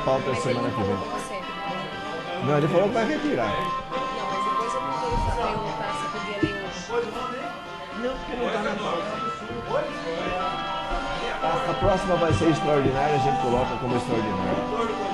Pauta semana que vem. Não, ele falou que vai retirar. Não, mas depois eu procuro fazer eu lutar se podia ler hoje. Não, porque não está na pauta. A próxima vai ser extraordinária, a gente coloca como extraordinária.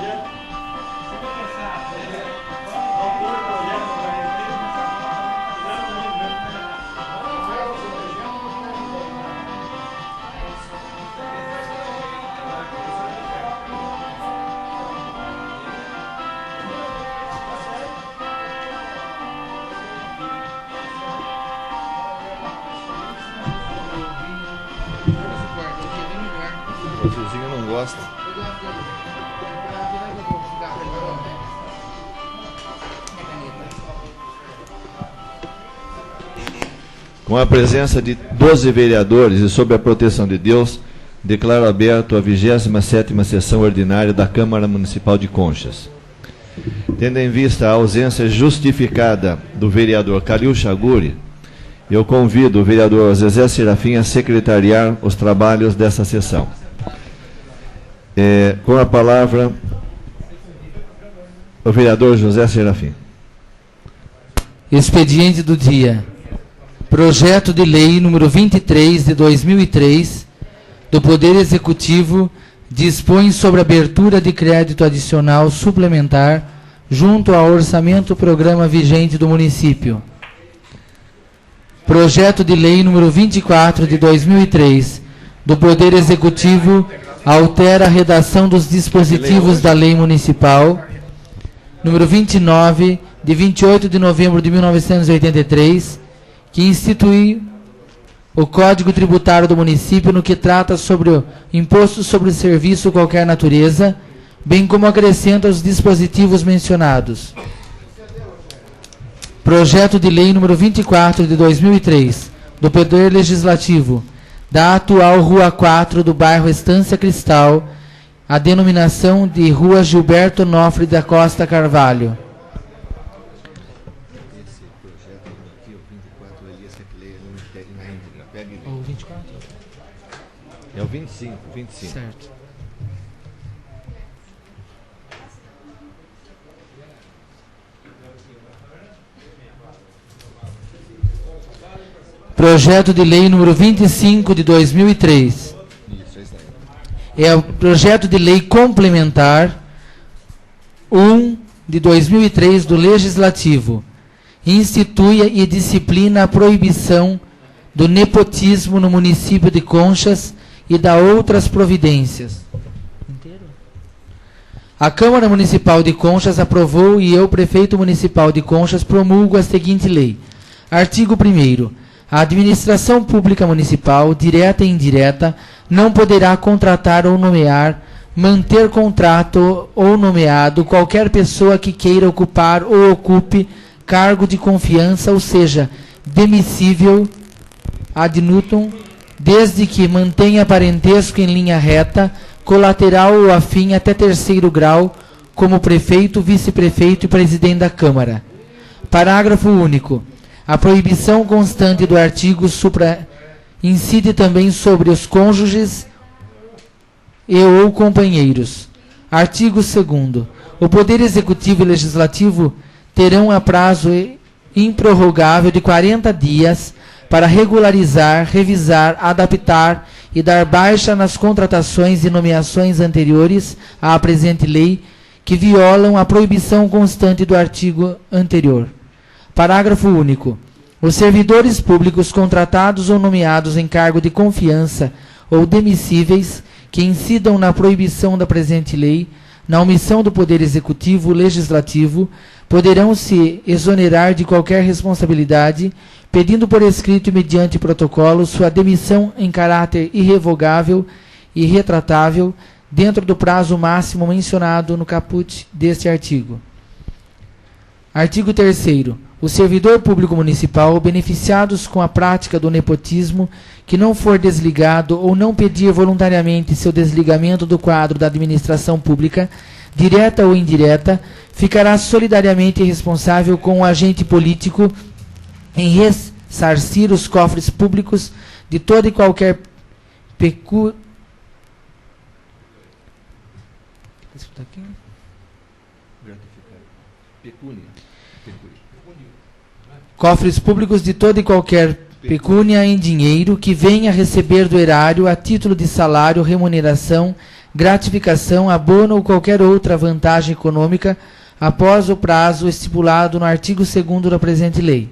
O vizinho não gosta. Com a presença de 12 vereadores e sob a proteção de Deus, declaro aberto a 27ª sessão ordinária da Câmara Municipal de Conchas. Tendo em vista a ausência justificada do vereador Calil Chaguri, eu convido o vereador Zezé Serafim a secretariar os trabalhos dessa sessão. Com a palavra, o vereador José Serafim. Expediente do dia. Projeto de lei número 23 de 2003 do Poder Executivo dispõe sobre abertura de crédito adicional suplementar junto ao orçamento programa vigente do município. Projeto de lei número 24 de 2003 do Poder Executivo altera a redação dos dispositivos da Lei Municipal número 29, de 28 de novembro de 1983, que institui o Código Tributário do município no que trata sobre o imposto sobre serviço qualquer natureza, bem como acrescenta os dispositivos mencionados. Projeto de lei número 24 de 2003, do Poder Legislativo, da atual Rua 4 do bairro Estância Cristal, a denominação de Rua Gilberto Onofre da Costa Carvalho. Esse projeto aqui, o 24, Elias Recleia, não pega na íntegra. Pega O 24? É o 25. Certo. Projeto de lei número 25 de 2003. Isso, é isso aí. É o projeto de lei complementar 1 de 2003 do Legislativo. Institui e disciplina a proibição do nepotismo no município de Conchas e da outras providências. A Câmara Municipal de Conchas aprovou e eu, prefeito municipal de Conchas, promulgo a seguinte lei. Artigo 1º. A administração pública municipal, direta e indireta, não poderá contratar ou nomear, manter contrato ou nomeado qualquer pessoa que queira ocupar ou ocupe cargo de confiança, ou seja, demissível ad nutum, desde que mantenha parentesco em linha reta, colateral ou afim até 3º grau, como prefeito, vice-prefeito e presidente da Câmara. Parágrafo único. A proibição constante do artigo supra incide também sobre os cônjuges e ou companheiros. Artigo 2º. O Poder Executivo e Legislativo terão a prazo improrrogável de 40 dias para regularizar, revisar, adaptar e dar baixa nas contratações e nomeações anteriores à presente lei que violam a proibição constante do artigo anterior. Parágrafo único. Os servidores públicos contratados ou nomeados em cargo de confiança ou demissíveis que incidam na proibição da presente lei, na omissão do Poder Executivo ou Legislativo, poderão se exonerar de qualquer responsabilidade, pedindo por escrito e mediante protocolo sua demissão em caráter irrevogável e retratável, dentro do prazo máximo mencionado no caput deste artigo. Artigo 3º. O servidor público municipal, beneficiados com a prática do nepotismo, que não for desligado ou não pedir voluntariamente seu desligamento do quadro da administração pública, direta ou indireta, ficará solidariamente responsável com o agente político em ressarcir os cofres públicos de toda e qualquer Cofres públicos de toda e qualquer pecúnia em dinheiro que venha a receber do erário a título de salário, remuneração, gratificação, abono ou qualquer outra vantagem econômica após o prazo estipulado no artigo 2º da presente lei.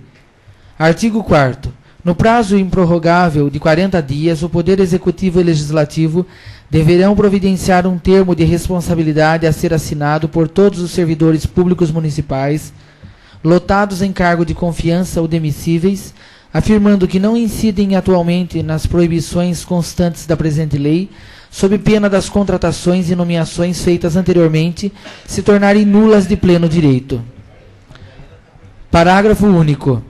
Artigo 4º. No prazo improrrogável de 40 dias, o Poder Executivo e Legislativo deverão providenciar um termo de responsabilidade a ser assinado por todos os servidores públicos municipais lotados em cargo de confiança ou demissíveis, afirmando que não incidem atualmente nas proibições constantes da presente lei, sob pena das contratações e nomeações feitas anteriormente se tornarem nulas de pleno direito. Parágrafo único.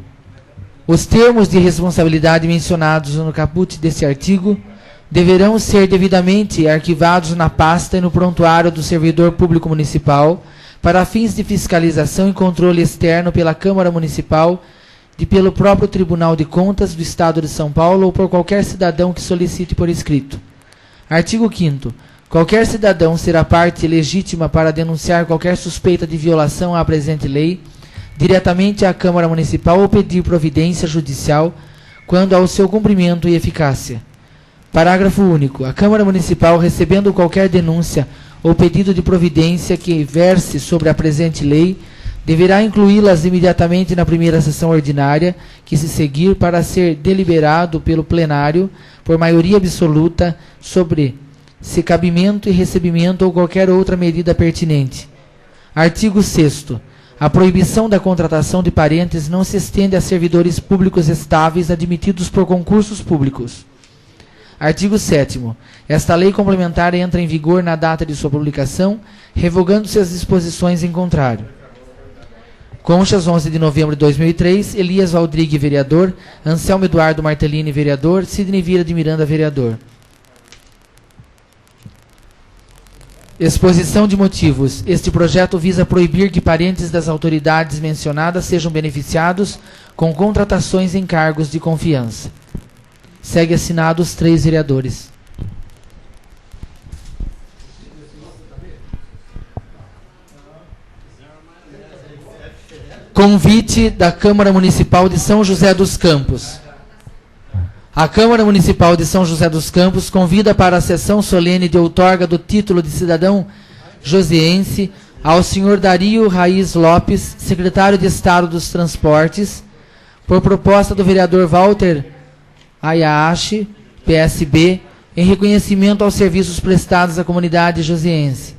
Os termos de responsabilidade mencionados no caput deste artigo deverão ser devidamente arquivados na pasta e no prontuário do servidor público municipal para fins de fiscalização e controle externo pela Câmara Municipal e pelo próprio Tribunal de Contas do Estado de São Paulo ou por qualquer cidadão que solicite por escrito. Artigo 5º. Qualquer cidadão será parte legítima para denunciar qualquer suspeita de violação à presente lei diretamente à Câmara Municipal ou pedir providência judicial quando ao seu cumprimento e eficácia. Parágrafo único. A Câmara Municipal, recebendo qualquer denúncia ou pedido de providência que verse sobre a presente lei, deverá incluí-las imediatamente na primeira sessão ordinária que se seguir para ser deliberado pelo plenário por maioria absoluta sobre se cabimento e recebimento ou qualquer outra medida pertinente. Artigo 6º. A proibição da contratação de parentes não se estende a servidores públicos estáveis admitidos por concursos públicos. Artigo 7º. Esta lei complementar entra em vigor na data de sua publicação, revogando-se as disposições em contrário. Conchas, 11 de novembro de 2003, Elias Valdrigue, vereador, Anselmo Eduardo Martellini, vereador, Sidney Vieira de Miranda, vereador. Exposição de motivos. Este projeto visa proibir que parentes das autoridades mencionadas sejam beneficiados com contratações em cargos de confiança. Segue assinados 3 vereadores. Convite da Câmara Municipal de São José dos Campos. A Câmara Municipal de São José dos Campos convida para a sessão solene de outorga do título de cidadão joseense ao senhor Dario Raiz Lopes, secretário de Estado dos Transportes, por proposta do vereador Walter Ayashi, PSB, em reconhecimento aos serviços prestados à comunidade joseense.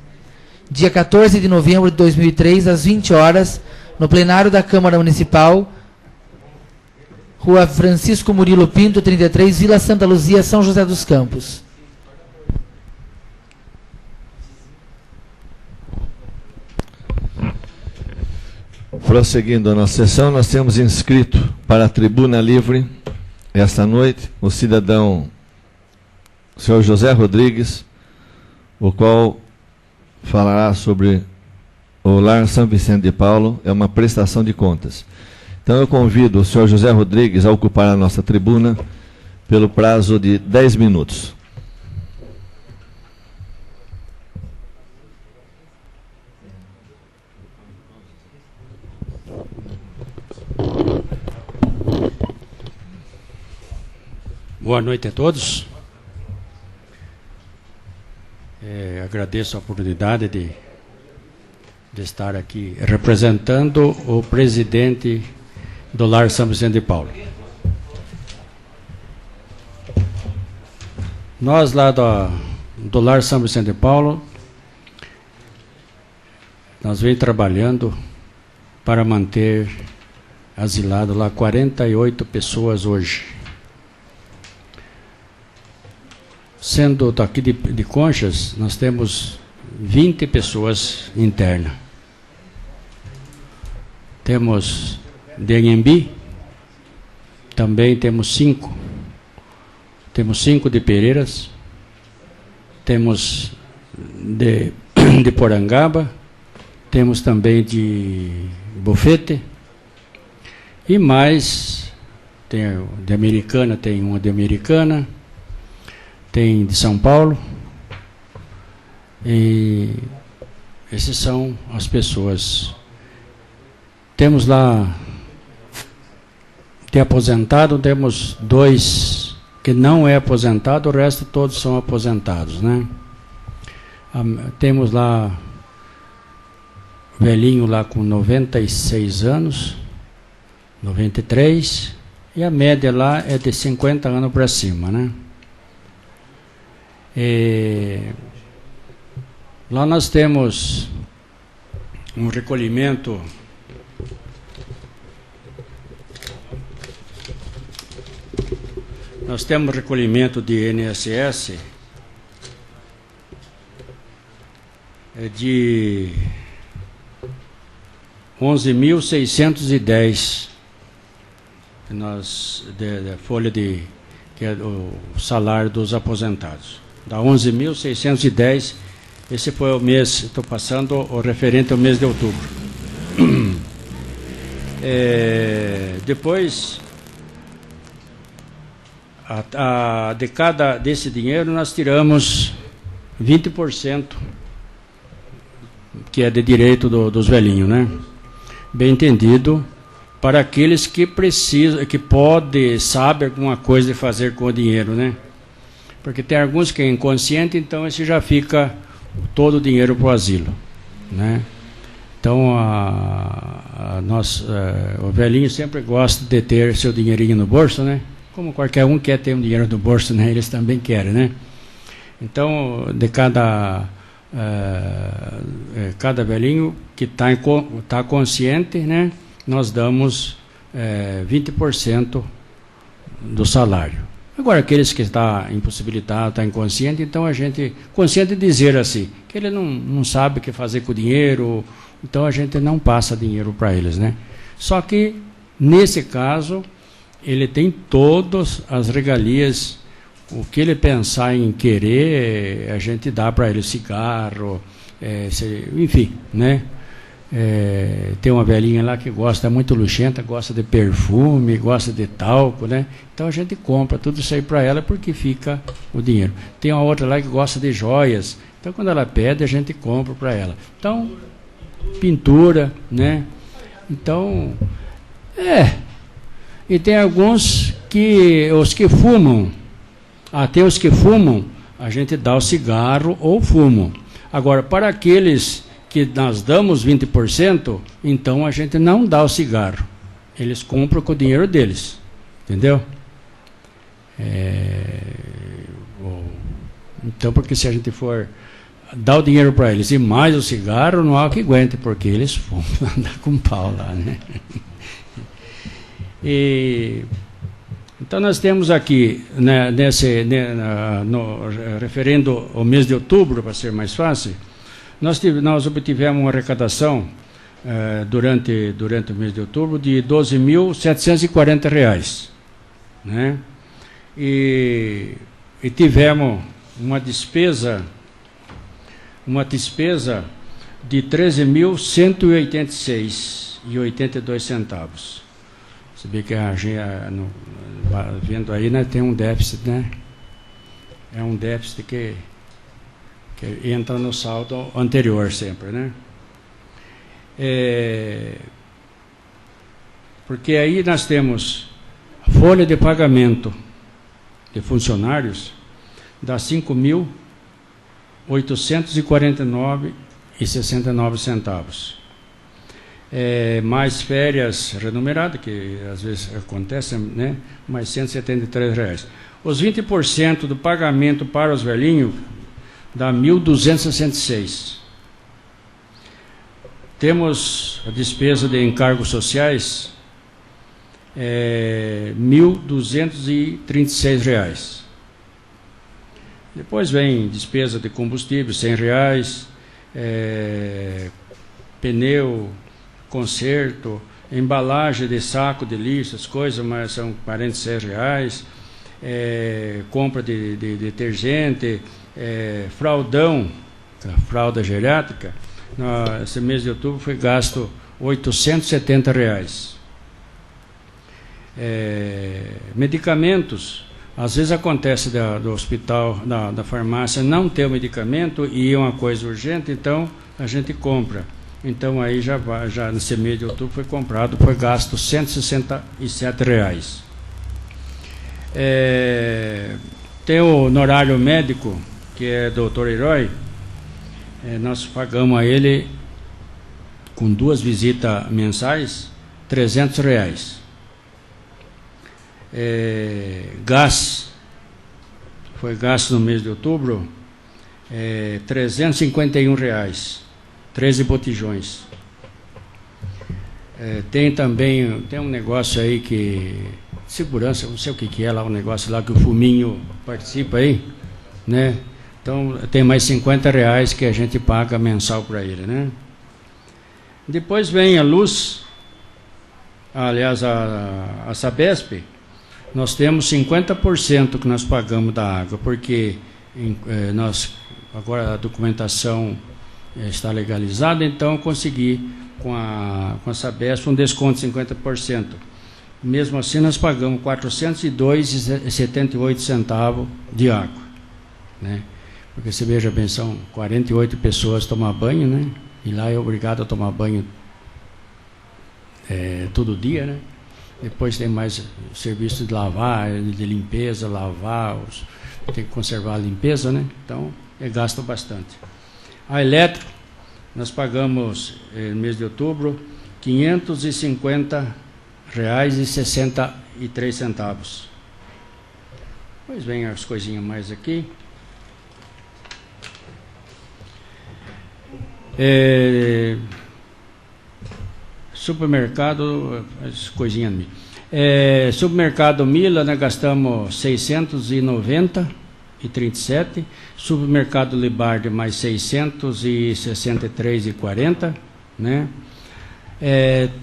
Dia 14 de novembro de 2003, às 20 horas, no plenário da Câmara Municipal, Rua Francisco Murilo Pinto, 33, Vila Santa Luzia, São José dos Campos. Prosseguindo a nossa sessão, nós temos inscrito para a tribuna livre, esta noite, o cidadão senhor José Rodrigues, o qual falará sobre o Lar São Vicente de Paulo, é uma prestação de contas. Então eu convido o senhor José Rodrigues a ocupar a nossa tribuna pelo prazo de 10 minutos. Boa noite a todos. Agradeço a oportunidade de estar aqui representando o presidente do Lar São Vicente de Paulo. Nós lá do Lar São Vicente de Paulo, nós vem trabalhando para manter asilado lá 48 pessoas hoje. Sendo daqui de Conchas, nós temos 20 pessoas internas. Temos de Anhembi, também temos 5. Temos 5 de Pereiras, temos de Porangaba, temos também de Bofete, e mais, tem de Americana, tem uma de Americana, tem de São Paulo, e Essas são as pessoas. Temos lá, de aposentado, temos 2 que não é aposentado, o resto todos são aposentados, né? Temos lá velhinho lá com 96 anos, 93, e a média lá é de 50 anos para cima, né? Lá nós temos um recolhimento de INSS de 11.610, da folha que é o salário dos aposentados. Dá 11.610. Esse foi o mês, estou passando o referente ao mês de outubro. Depois, desse dinheiro nós tiramos 20%, que é de direito dos velhinhos, né? Bem entendido, para aqueles que precisam, que podem, sabem alguma coisa de fazer com o dinheiro, né? Porque tem alguns que é inconsciente, então esse já fica todo o dinheiro para o asilo, né? Então o velhinho sempre gosta de ter seu dinheirinho no bolso, né? Como qualquer um quer ter um dinheiro no bolso, né? Eles também querem, né? Então, de cada velhinho que está consciente, né? Nós damos 20% do salário. Agora, aqueles que estão impossibilitados, estão inconscientes, então a gente, consciente de dizer assim, que ele não sabe o que fazer com o dinheiro, então a gente não passa dinheiro para eles, né? Só que, nesse caso, ele tem todas as regalias, o que ele pensar em querer, a gente dá para ele cigarro, enfim, né? Tem uma velhinha lá que gosta muito luxenta, gosta de perfume, gosta de talco, né? Então a gente compra tudo isso aí para ela porque fica o dinheiro. Tem uma outra lá que gosta de joias, então quando ela pede a gente compra para ela. Então, pintura, né? Então, e tem alguns que, os que fumam, até os que fumam, a gente dá o cigarro ou fumo. Agora, para aqueles que nós damos 20%, então a gente não dá o cigarro. Eles compram com o dinheiro deles. Entendeu? Então, porque se a gente for dar o dinheiro para eles e mais o cigarro, não há o que aguente, porque eles fumam, andar com pau lá, né? Então nós temos aqui, né, referendo ao mês de outubro, para ser mais fácil, nós obtivemos uma arrecadação durante o mês de outubro de R$ 12.740, né? E tivemos uma despesa de R$ 13.186,82. Você vê que vendo aí, né, tem um déficit, né? É um déficit que entra no saldo anterior sempre, né? Porque aí nós temos a folha de pagamento de funcionários dá R$ 5.849,69. Mais férias remuneradas, que às vezes acontecem, né? Mais R$ 173. Os 20% do pagamento para os velhinhos dá 1.266. Temos a despesa de encargos sociais, R$ 1.236. Depois vem despesa de combustível, R$ 100, pneu, conserto, embalagem de saco de lixo, as coisas, mas são R$ 46, compra de detergente, fraldão, fralda geriátrica. Esse mês de outubro foi gasto R$ 870. Medicamentos, Às vezes acontece do hospital, da farmácia, não ter o medicamento e é uma coisa urgente, então a gente compra. Então aí já nesse mês de outubro foi gasto R$ 167. Tem o honorário médico, que é Dr. Herói, nós pagamos a ele, com 2 visitas mensais, R$ 300. Gás, foi gasto no mês de outubro, R$ 351, 13 botijões. Tem também, tem um negócio aí que, segurança, não sei o que é lá, um negócio lá que o Fuminho participa aí, né? Então tem mais R$ 50 que a gente paga mensal para ele, né? Depois vem a luz, aliás a Sabesp, nós temos 50% que nós pagamos da água, porque agora a documentação está legalizada, então eu consegui com a Sabesp um desconto de 50%. Mesmo assim nós pagamos R$ 402,78 de água, né? Porque você veja bem, são 48 pessoas tomar banho, né? E lá é obrigado a tomar banho todo dia, né? Depois tem mais serviço de lavar, de limpeza, tem que conservar a limpeza, né? Então, gasta bastante. A elétrico, nós pagamos, no mês de outubro, R$ 550,63. Pois vem as coisinhas mais aqui. Supermercado, as coisinhas. Supermercado Mila, nós gastamos R$ 690,37. Supermercado Libardi, mais R$ 663,40, né?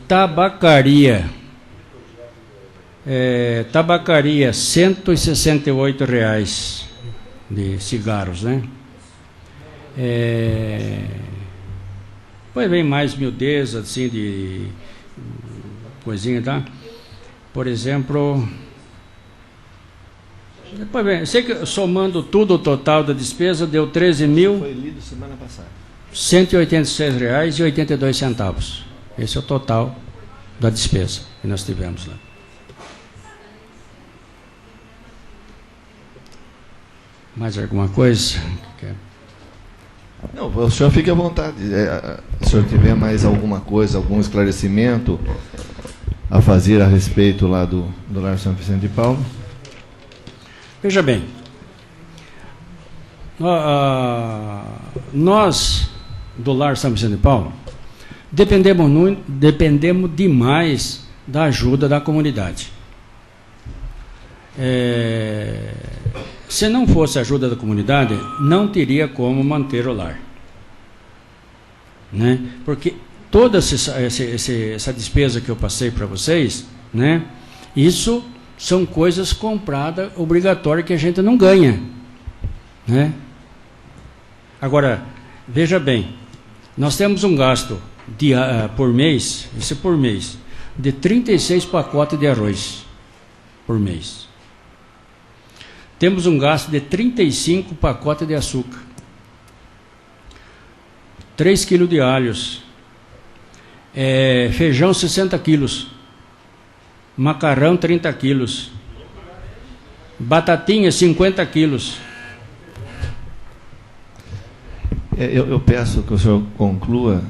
Tabacaria, R$ 168 de cigarros, né? Depois vem mais miudeza, assim, de coisinha, tá? Por exemplo, depois vem, sei que somando tudo o total da despesa deu R$ 13.000. Foi lido semana passada. R$ 186,82. Esse é o total da despesa que nós tivemos lá. Mais alguma coisa? Não, o senhor fique à vontade. Se o senhor tiver mais alguma coisa, algum esclarecimento a fazer a respeito lá do Lar São Vicente de Paulo. Veja bem, nós do Lar São Vicente de Paulo dependemos demais da ajuda da comunidade. Se não fosse a ajuda da comunidade, não teria como manter o lar, né? Porque toda essa despesa que eu passei para vocês, né? Isso são coisas compradas obrigatórias que a gente não ganha, né? Agora, veja bem, nós temos um gasto por mês, isso é por mês, de 36 pacotes de arroz por mês. Temos um gasto de 35 pacotes de açúcar, 3 quilos de alhos, feijão 60 quilos, macarrão 30 quilos, batatinha 50 quilos. Eu peço que o senhor conclua,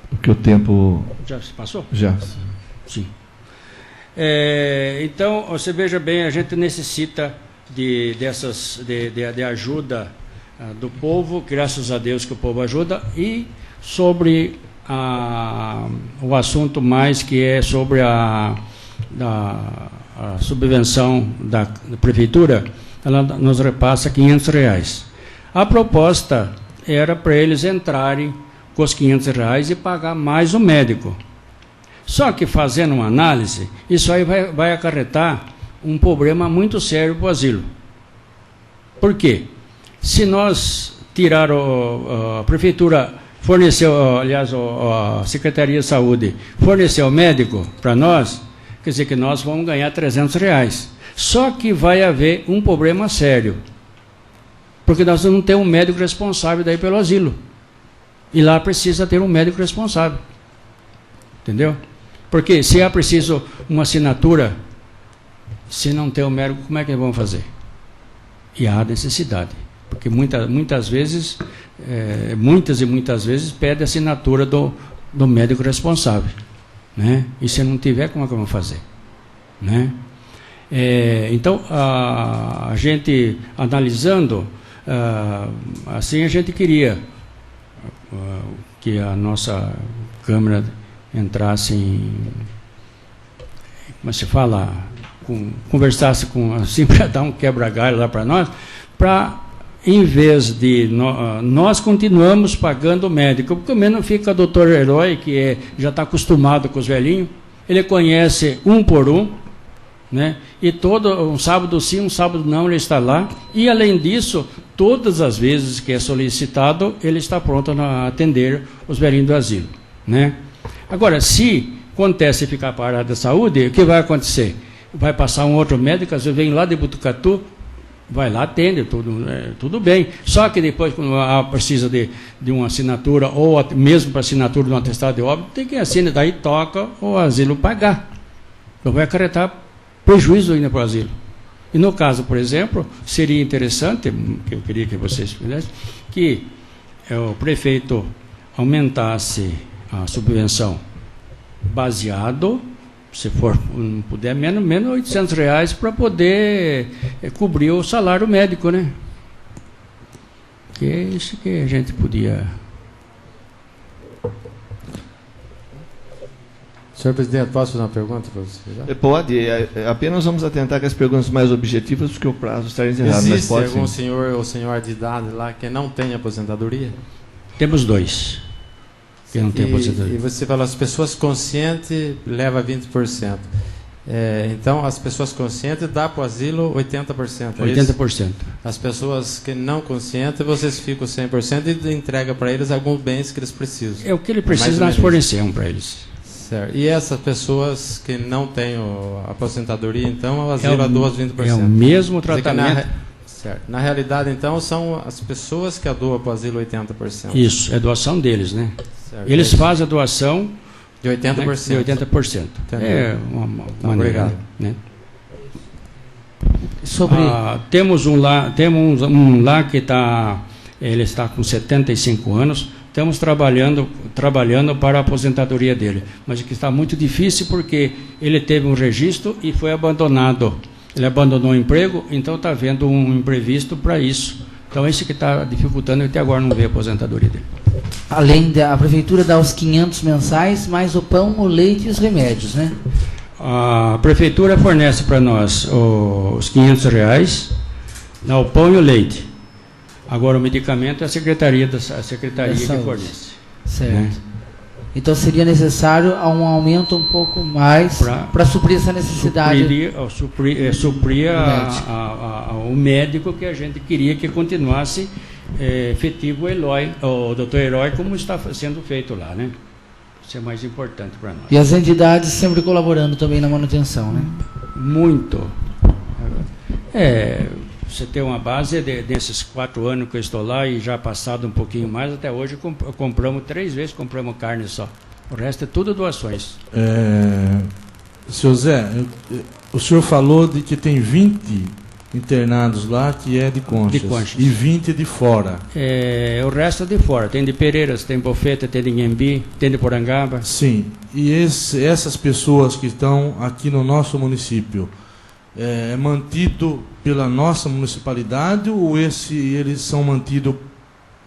porque o tempo... Já se passou? Já. Sim. Então, você veja bem, a gente necessita de ajuda do povo, graças a Deus que o povo ajuda, e sobre o assunto mais que é sobre a subvenção da prefeitura, ela nos repassa R$500. A proposta era para eles entrarem com os R$500 e pagar mais o médico. Só que fazendo uma análise, isso aí vai acarretar um problema muito sério para o asilo. Por quê? Se nós tirar a prefeitura forneceu, aliás, a Secretaria de Saúde forneceu o médico para nós, quer dizer que nós vamos ganhar R$300. Só que vai haver um problema sério, porque nós não temos um médico responsável daí pelo asilo. E lá precisa ter um médico responsável. Entendeu? Porque se é preciso uma assinatura, se não tem o médico, como é que vão fazer? E há necessidade. Porque muitas vezes pede a assinatura do médico responsável. Né? E se não tiver, como é que vão fazer? Né? Então, a gente analisando, assim a gente queria que a nossa Câmara entrasse em, como se fala, conversasse com, assim, para dar um quebra-galho lá para nós, para, em vez de nós continuamos pagando o médico, porque menos fica o doutor Herói, que já está acostumado com os velhinhos, ele conhece um por um, né? E todo um sábado sim, um sábado não, ele está lá, e além disso, todas as vezes que é solicitado, ele está pronto a atender os velhinhos do asilo, né? Agora, se acontece ficar parado da saúde, o que vai acontecer? Vai passar um outro médico, às vezes vem lá de Botucatu, vai lá, atende, tudo bem. Só que depois, quando precisa de uma assinatura, ou mesmo para assinatura de um atestado de óbito, tem que assinar, daí toca o asilo pagar. Então vai acarretar prejuízo ainda para o asilo. E no caso, por exemplo, seria interessante, que eu queria que vocês fizessem, que o prefeito aumentasse a subvenção baseado, se for, não puder, menos R$800 para poder cobrir o salário médico, né? Que é isso que a gente podia. Senhor presidente, posso fazer uma pergunta para você? Já? Pode, apenas vamos atentar com as perguntas mais objetivas, porque o prazo está encerrado. Existe mas pode, algum sim. senhor ou senhora de idade lá que não tem aposentadoria? Temos 2 que não tem aposentadoria. E você falou, as pessoas conscientes leva 20%. Então, as pessoas conscientes dá para o asilo 80%. 80%. As pessoas que não conscientes, vocês ficam 100% e entrega para eles alguns bens que eles precisam. É o que ele precisa, nós fornecemos para eles. Certo. E essas pessoas que não têm aposentadoria, então, o asilo doa 20%. É o mesmo tratamento. Certo. Na realidade, então, são as pessoas que doam para o asilo 80%. Isso, é doação deles, né? Certo. Eles fazem a doação de 80%. Né? De 80%. É uma maneira. Obrigado. Né? Sobre... Temos um lá que ele está com 75 anos. Estamos trabalhando para a aposentadoria dele, mas que está muito difícil porque ele teve um registro e foi abandonado. Ele abandonou o emprego, então está havendo um imprevisto para isso. Então é isso que está dificultando e até agora não vê a aposentadoria dele. Além da prefeitura dar os 500 mensais, mais o pão, o leite e os remédios, né? A prefeitura fornece para nós os R$500, o pão e o leite. Agora o medicamento é a secretaria que fornece. Certo. Né? Então seria necessário um aumento um pouco mais para suprir essa necessidade. Suprir o médico que a gente queria que continuasse efetivo o doutor Herói, como está sendo feito lá, né? Isso é mais importante para nós. E as entidades sempre colaborando também na manutenção, né? Muito. Você tem uma base desses 4 anos que eu estou lá e já passado um pouquinho mais, até hoje compramos 3 vezes, compramos carne só. O resto é tudo doações. Senhor Zé, o senhor falou de que tem 20 internados lá que é de Conchas. E 20 de fora. O resto é de fora. Tem de Pereiras, tem de Bofeta, tem de Inhambi, tem de Porangaba. Sim. E essas pessoas que estão aqui no nosso município, é mantido pela nossa municipalidade ou eles são mantidos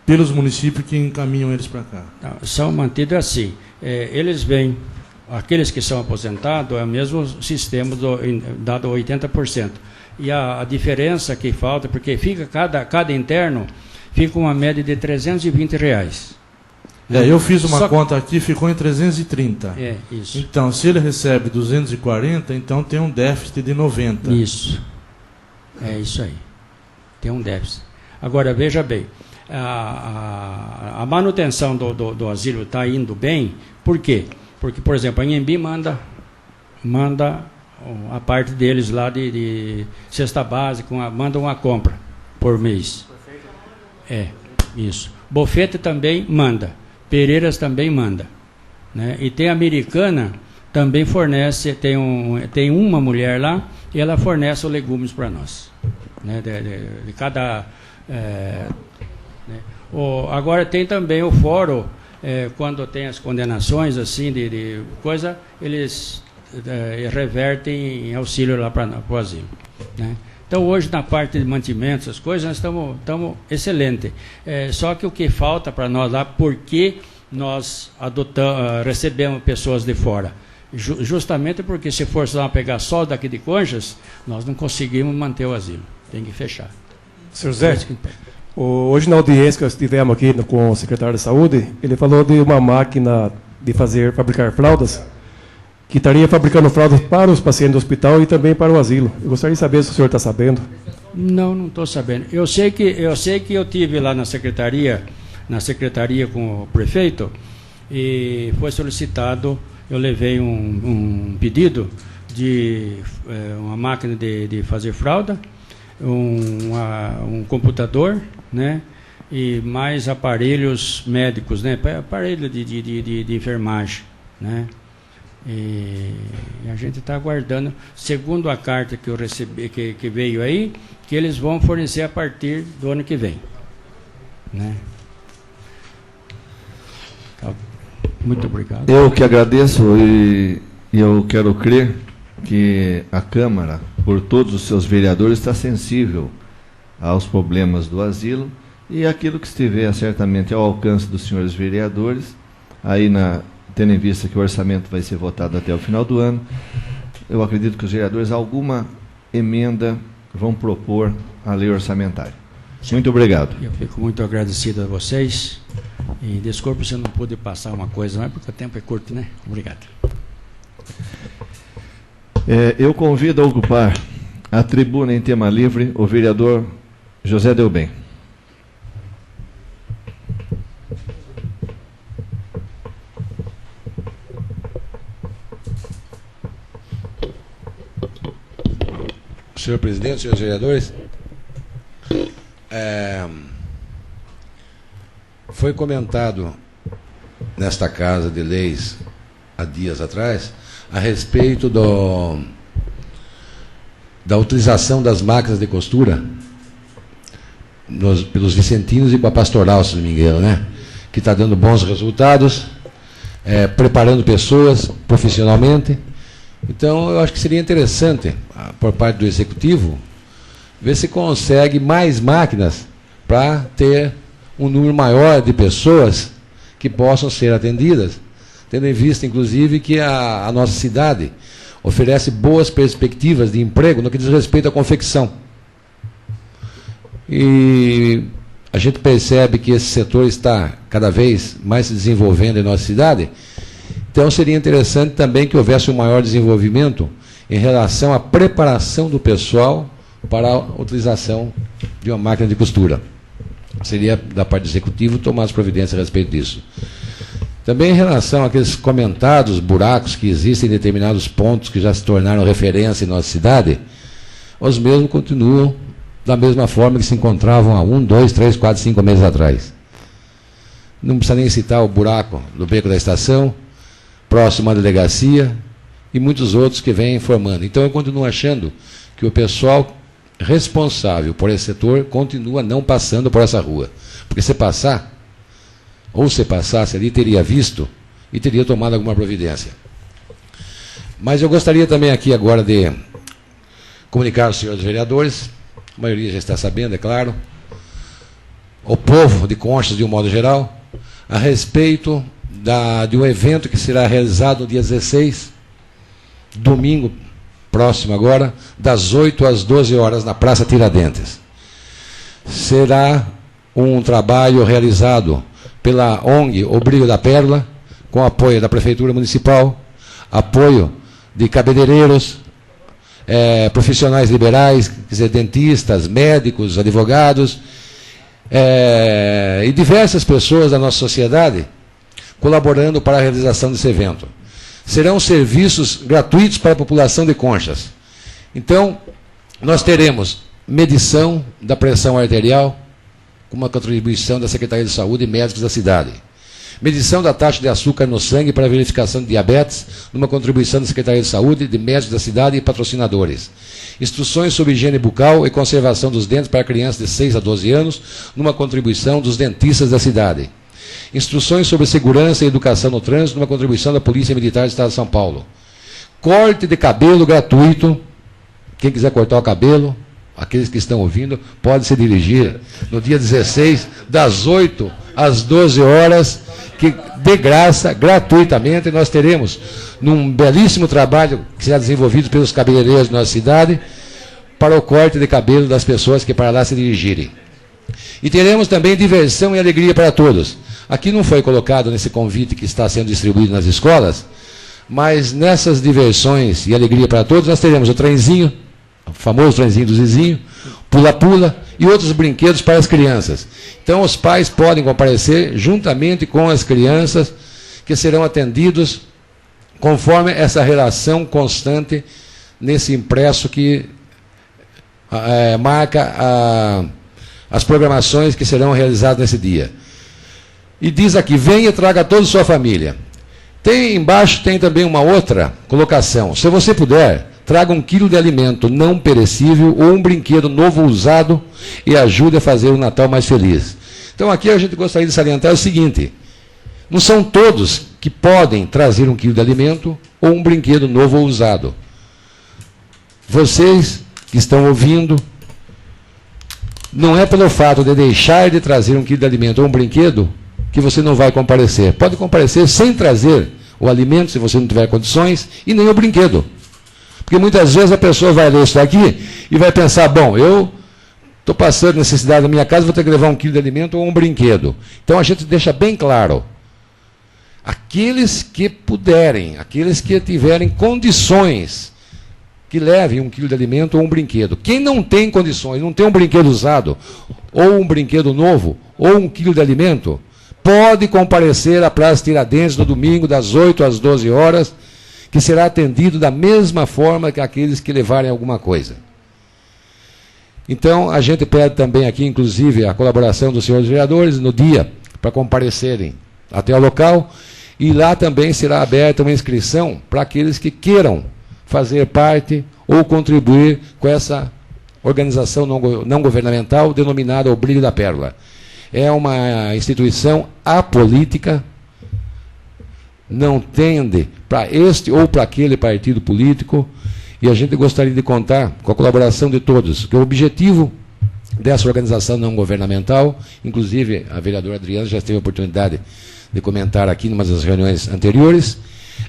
pelos municípios que encaminham eles para cá? Não, são mantidos assim. Eles vêm, aqueles que são aposentados, é o mesmo sistema dado 80%. E a diferença que falta, porque fica cada interno fica uma média de R$320. Eu fiz uma conta aqui, ficou em 330. Isso. Então, se ele recebe 240, então tem um déficit de 90. Isso. É isso aí. Tem um déficit. Agora, veja bem, a manutenção do asilo está indo bem, por quê? Porque, por exemplo, a Inhambi manda a parte deles lá de cesta básica, mandam uma compra por mês. Isso. Bofete também manda. Pereiras também manda. Né? E tem a Americana, também fornece, tem uma mulher lá, e ela fornece os legumes para nós. Né? De cada... né? Agora tem também o fórum, quando tem as condenações assim de coisa, eles revertem em auxílio lá para o asilo. Né? Então hoje na parte de mantimentos, essas coisas, nós estamos excelente. Só que o que falta para nós lá, porque nós recebemos pessoas de fora? Justamente porque se for só pegar só daqui de Conchas, nós não conseguimos manter o asilo. Tem que fechar. Senhor Zé, hoje na audiência que nós tivemos aqui com o secretário de Saúde, ele falou de uma máquina de fabricar fraldas, que estaria fabricando fraldas para os pacientes do hospital e também para o asilo. Eu gostaria de saber se o senhor está sabendo. Não estou sabendo. Eu sei que eu tive lá na secretaria com o prefeito, e foi solicitado, eu levei um pedido de uma máquina de fazer fralda, um computador, né, e mais aparelhos médicos, né, aparelho de enfermagem, né. E a gente está aguardando, segundo a carta que eu recebi, que veio aí, que eles vão fornecer a partir do ano que vem, né? Muito obrigado. Eu que agradeço, e eu quero crer que a Câmara, por todos os seus vereadores, está sensível aos problemas do asilo, e aquilo que estiver certamente ao alcance dos senhores vereadores, aí tendo em vista que o orçamento vai ser votado até o final do ano, eu acredito que os vereadores alguma emenda vão propor à lei orçamentária. Muito obrigado. Eu fico muito agradecido a vocês, e desculpe se eu não pude passar uma coisa, mas porque o tempo é curto, né? Obrigado. Eu convido a ocupar a tribuna em tema livre o vereador José Delbem. Senhor presidente, senhores vereadores, foi comentado nesta Casa de Leis há dias atrás a respeito da utilização das máquinas de costura pelos vicentinos e com a pastoral, se não me engano, né? Que está dando bons resultados, preparando pessoas profissionalmente. Então, eu acho que seria interessante, por parte do Executivo, ver se consegue mais máquinas para ter um número maior de pessoas que possam ser atendidas, tendo em vista, inclusive, que a nossa cidade oferece boas perspectivas de emprego no que diz respeito à confecção. E a gente percebe que esse setor está cada vez mais se desenvolvendo em nossa cidade. Então, seria interessante também que houvesse um maior desenvolvimento em relação à preparação do pessoal para a utilização de uma máquina de costura. Seria, da parte do Executivo, tomar as providências a respeito disso. Também em relação àqueles comentados buracos que existem em determinados pontos que já se tornaram referência em nossa cidade, os mesmos continuam da mesma forma que se encontravam há 1, 2, 3, 4, 5 meses atrás. Não precisa nem citar o buraco do Beco da Estação, próximo à delegacia, e muitos outros que vêm informando. Então, eu continuo achando que o pessoal responsável por esse setor continua não passando por essa rua. Porque se passar, ou se passasse ali, teria visto e teria tomado alguma providência. Mas eu gostaria também aqui agora de comunicar aos senhores vereadores, a maioria já está sabendo, é claro, o povo de Conchas, de um modo geral, a respeito de um evento que será realizado no dia 16, domingo próximo agora, das 8 às 12 horas, na Praça Tiradentes. Será um trabalho realizado pela ONG O Brilho da Pérola, com apoio da Prefeitura Municipal, apoio de cabeleireiros, profissionais liberais, quer dizer, dentistas, médicos, advogados, e diversas pessoas da nossa sociedade colaborando para a realização desse evento. serão serviços gratuitos para a população de Conchas. Então, nós teremos medição da pressão arterial, com uma contribuição da Secretaria de Saúde e médicos da cidade. Medição da taxa de açúcar no sangue para verificação de diabetes, numa contribuição da Secretaria de Saúde, de médicos da cidade e patrocinadores. Instruções sobre higiene bucal e conservação dos dentes para crianças de 6 a 12 anos, numa contribuição dos dentistas da cidade. Instruções sobre segurança e educação no trânsito, numa contribuição da Polícia Militar do Estado de São Paulo. Corte de cabelo gratuito. Quem quiser cortar o cabelo, aqueles que estão ouvindo, pode se dirigir no dia 16, das 8 às 12 horas, que de graça, gratuitamente, nós teremos, num belíssimo trabalho que será desenvolvido pelos cabeleireiros da nossa cidade, para o corte de cabelo das pessoas que para lá se dirigirem. E teremos também diversão e alegria para todos. Aqui não foi colocado nesse convite que está sendo distribuído nas escolas, mas nessas diversões e alegria para todos, nós teremos o trenzinho, o famoso trenzinho do Zizinho, pula-pula e outros brinquedos para as crianças. Então, os pais podem comparecer juntamente com as crianças, que serão atendidos conforme essa relação constante nesse impresso que marca as programações que serão realizadas nesse dia. E diz aqui, venha e traga toda a sua família. Embaixo tem também uma outra colocação. Se você puder, traga 1 quilo de alimento não perecível ou um brinquedo novo ou usado e ajude a fazer o Natal mais feliz. Então aqui a gente gostaria de salientar o seguinte, não são todos que podem trazer 1 quilo de alimento ou um brinquedo novo ou usado. Vocês que estão ouvindo, não é pelo fato de deixar de trazer 1 quilo de alimento ou um brinquedo que você não vai comparecer. Pode comparecer sem trazer o alimento, se você não tiver condições, e nem o brinquedo. Porque muitas vezes a pessoa vai ler isso aqui e vai pensar, bom, eu estou passando necessidade na minha casa, vou ter que levar 1 quilo de alimento ou um brinquedo. Então a gente deixa bem claro, aqueles que puderem, aqueles que tiverem condições, que levem 1 quilo de alimento ou um brinquedo. Quem não tem condições, não tem um brinquedo usado, ou um brinquedo novo, ou 1 quilo de alimento, pode comparecer à Praça Tiradentes no domingo, das 8 às 12 horas, que será atendido da mesma forma que aqueles que levarem alguma coisa. Então, a gente pede também aqui, inclusive, a colaboração dos senhores vereadores no dia, para comparecerem até o local, e lá também será aberta uma inscrição para aqueles que queiram fazer parte ou contribuir com essa organização não governamental denominada O Brilho da Pérola. É uma instituição apolítica, não tende para este ou para aquele partido político, e a gente gostaria de contar com a colaboração de todos, que o objetivo dessa organização não governamental, inclusive a vereadora Adriana já teve a oportunidade de comentar aqui em uma das reuniões anteriores,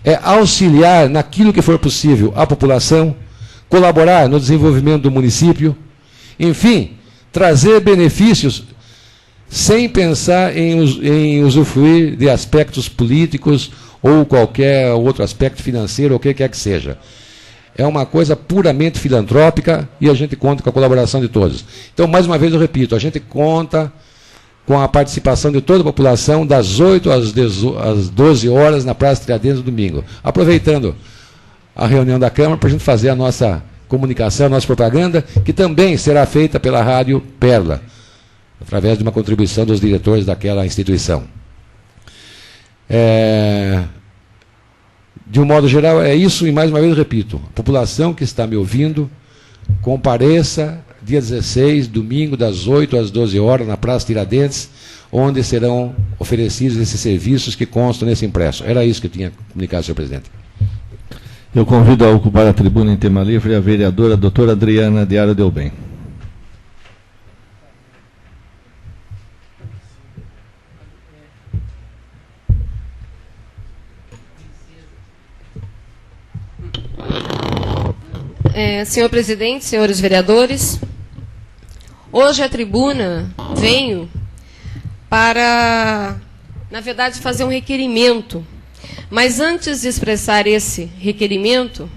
é auxiliar naquilo que for possível a população, colaborar no desenvolvimento do município, enfim, trazer benefícios sem pensar em usufruir de aspectos políticos ou qualquer outro aspecto financeiro, ou o que quer que seja. É uma coisa puramente filantrópica e a gente conta com a colaboração de todos. Então, mais uma vez eu repito, a gente conta com a participação de toda a população das 8 às 12 horas na Praça Tiradentes no domingo. Aproveitando a reunião da Câmara para a gente fazer a nossa comunicação, a nossa propaganda, que também será feita pela Rádio Pérola, através de uma contribuição dos diretores daquela instituição. De um modo geral, é isso, e mais uma vez repito, a população que está me ouvindo, compareça dia 16, domingo, das 8 às 12 horas, na Praça Tiradentes, onde serão oferecidos esses serviços que constam nesse impresso. Era isso que eu tinha a comunicar, senhor presidente. Eu convido a ocupar a tribuna em tema livre a vereadora doutora Adriana de Ara Del Bem. Senhor presidente, senhores vereadores, hoje a tribuna venho para, na verdade, fazer um requerimento. Mas antes de expressar esse requerimento,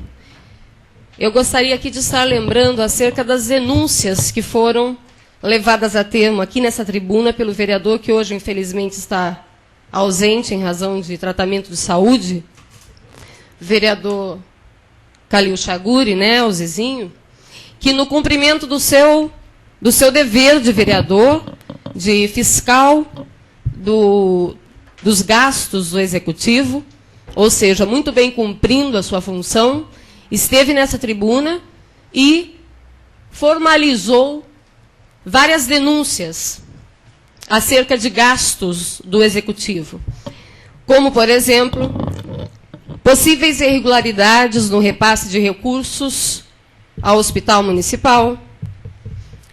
eu gostaria aqui de estar lembrando acerca das denúncias que foram levadas a termo aqui nessa tribuna pelo vereador, que hoje, infelizmente, está ausente em razão de tratamento de saúde, vereador Calil Chaguri, né, o Zizinho, que no cumprimento do seu dever de vereador, de fiscal dos gastos do Executivo, ou seja, muito bem cumprindo a sua função, esteve nessa tribuna e formalizou várias denúncias acerca de gastos do Executivo, como, por exemplo, possíveis irregularidades no repasse de recursos ao Hospital Municipal,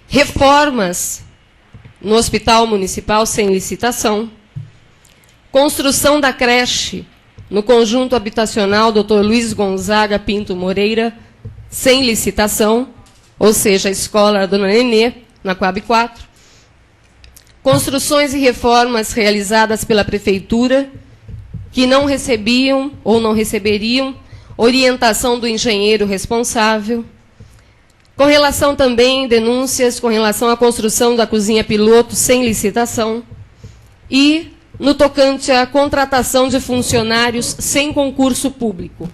reformas no Hospital Municipal sem licitação, construção da creche no conjunto habitacional Dr. Luiz Gonzaga Pinto Moreira, sem licitação, ou seja, a escola Dona Nenê, na Coab 4. Construções e reformas realizadas pela Prefeitura que não recebiam ou não receberiam orientação do engenheiro responsável. Com relação também denúncias com relação à construção da cozinha piloto sem licitação e no tocante à contratação de funcionários sem concurso público.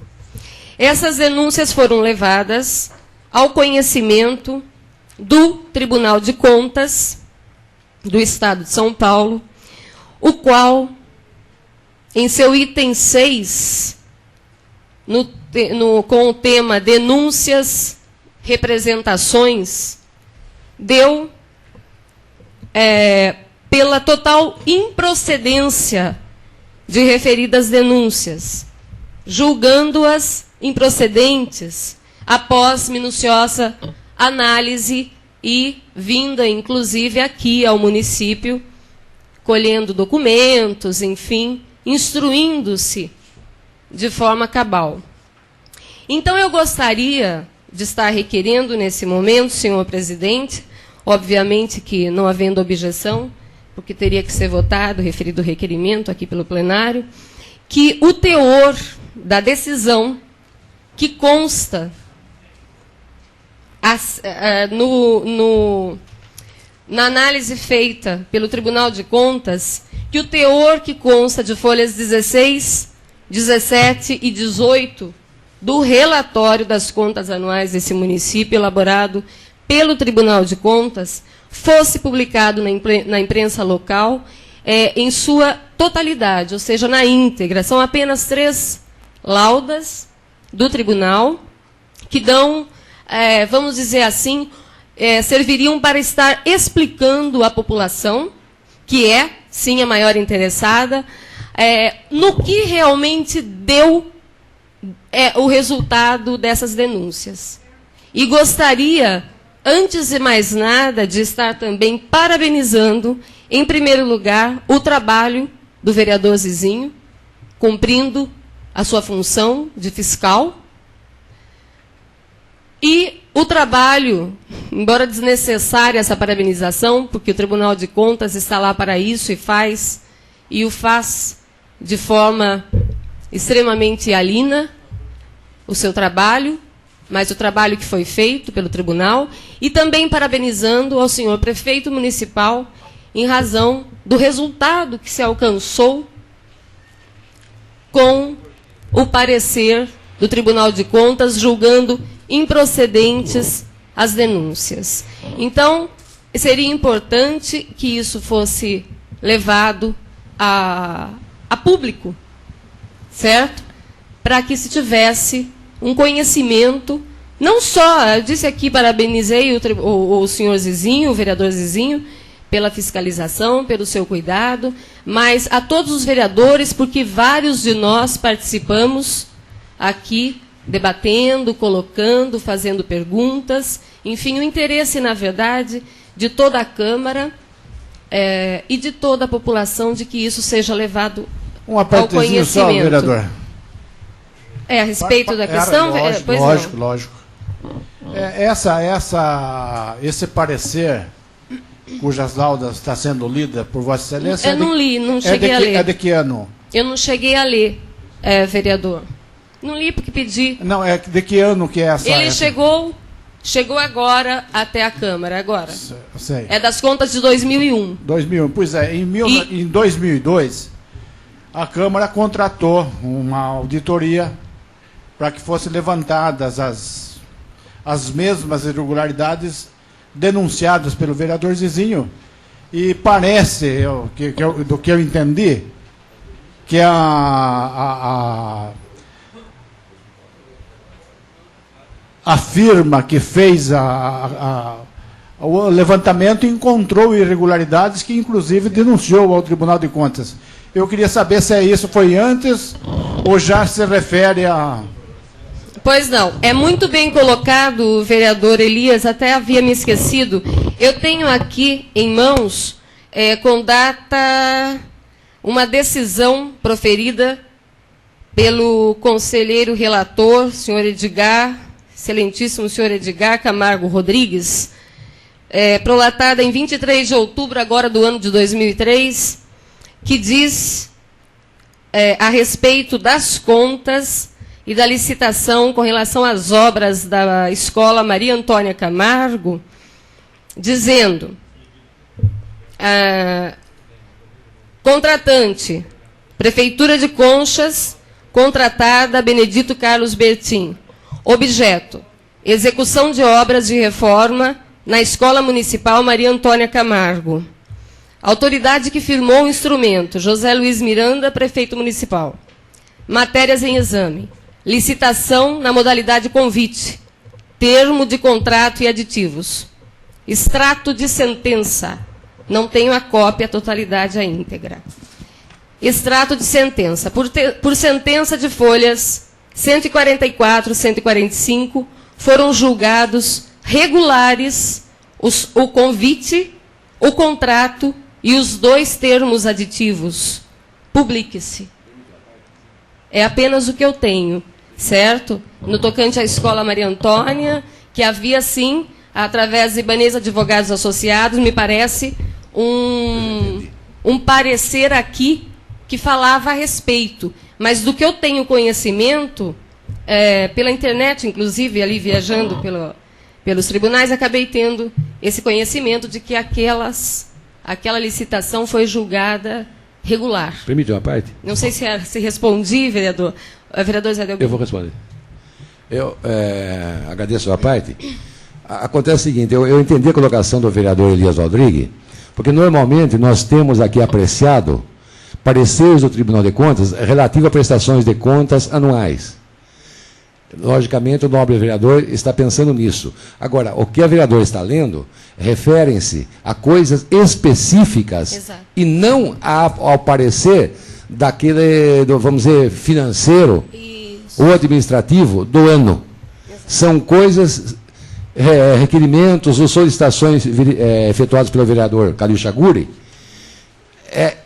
Essas denúncias foram levadas ao conhecimento do Tribunal de Contas do Estado de São Paulo, o qual, em seu item 6, com o tema denúncias, representações, deu pela total improcedência de referidas denúncias, julgando-as improcedentes após minuciosa análise e vinda, inclusive, aqui ao município, colhendo documentos, enfim, instruindo-se de forma cabal. Então, eu gostaria de estar requerendo nesse momento, senhor presidente, obviamente que não havendo objeção, porque teria que ser votado, referido o requerimento aqui pelo plenário, que o teor da decisão que consta na análise feita pelo Tribunal de Contas, que o teor que consta de folhas 16, 17 e 18 do relatório das contas anuais desse município, elaborado pelo Tribunal de Contas, fosse publicado na imprensa local em sua totalidade, ou seja, na íntegra. São apenas 3 laudas do tribunal que dão, vamos dizer assim, serviriam para estar explicando à população, que é, sim, a maior interessada, no que realmente deu o resultado dessas denúncias. E gostaria, antes de mais nada, de estar também parabenizando, em primeiro lugar, o trabalho do vereador Zizinho, cumprindo a sua função de fiscal, e o trabalho, embora desnecessária essa parabenização, porque o Tribunal de Contas está lá para isso e o faz de forma extremamente alina, o seu trabalho, mas o trabalho que foi feito pelo tribunal, e também parabenizando ao senhor prefeito municipal em razão do resultado que se alcançou com o parecer do Tribunal de Contas, julgando improcedentes as denúncias. Então, seria importante que isso fosse levado a público, certo? Para que se tivesse um conhecimento, não só, eu disse aqui, parabenizei o senhor Zizinho, o vereador Zizinho, pela fiscalização, pelo seu cuidado, mas a todos os vereadores, porque vários de nós participamos aqui, debatendo, colocando, fazendo perguntas, enfim, o interesse, na verdade, de toda a Câmara e de toda a população de que isso seja levado ao conhecimento. Só, vereador. A respeito da questão? Lógico. Esse parecer, cujas laudas está sendo lida por Vossa Excelência... Eu não li, não cheguei a ler. É de que ano? Eu não cheguei a ler, vereador. Não li porque pedi. Não, é de que ano que é essa... Ele chegou agora até a Câmara, agora. Sei. É das contas de 2001. 2001, pois é. Em 2002, a Câmara contratou uma auditoria para que fossem levantadas as mesmas irregularidades denunciadas pelo vereador Zizinho. E parece, do que eu entendi, que a firma que fez o levantamento encontrou irregularidades que, inclusive, denunciou ao Tribunal de Contas. Eu queria saber se isso foi antes ou já se refere a... Pois não. É muito bem colocado, vereador Elias, até havia me esquecido. Eu tenho aqui em mãos, com data, uma decisão proferida pelo conselheiro relator, senhor Edgar, excelentíssimo senhor Edgar Camargo Rodrigues, prolatada em 23 de outubro agora do ano de 2003, que diz a respeito das contas e da licitação com relação às obras da Escola Maria Antônia Camargo, dizendo, contratante, Prefeitura de Conchas, contratada Benedito Carlos Bertin. Objeto, execução de obras de reforma na Escola Municipal Maria Antônia Camargo. Autoridade que firmou o instrumento, José Luiz Miranda, Prefeito Municipal. Matérias em exame. Licitação na modalidade convite. Termo de contrato e aditivos. Extrato de sentença. Não tenho a cópia, a totalidade, a íntegra. Extrato de sentença. Por sentença de folhas 144, 145, foram julgados regulares o convite, o contrato e os 2 termos aditivos. Publique-se. É apenas o que eu tenho, certo? No tocante à Escola Maria Antônia, que havia, sim, através de Ibanez Advogados Associados, me parece, um parecer aqui que falava a respeito. Mas do que eu tenho conhecimento, pela internet, inclusive, ali viajando pelos tribunais, acabei tendo esse conhecimento de que aquela licitação foi julgada regular. Permite uma parte? Não sei se respondi, vereador. Vereador Zé Delgado. Eu vou responder. Eu agradeço a parte. Acontece o seguinte, eu entendi a colocação do vereador Elias Rodrigues, porque normalmente nós temos aqui apreciado pareceres do Tribunal de Contas relativo a prestações de contas anuais. Logicamente, o nobre vereador está pensando nisso. Agora, o que a vereadora está lendo referem-se a coisas específicas. Exato. E não ao parecer daquele, vamos dizer, financeiro ou administrativo do ano. Exato. São coisas, requerimentos ou solicitações efetuadas pelo vereador Calil Chaguri,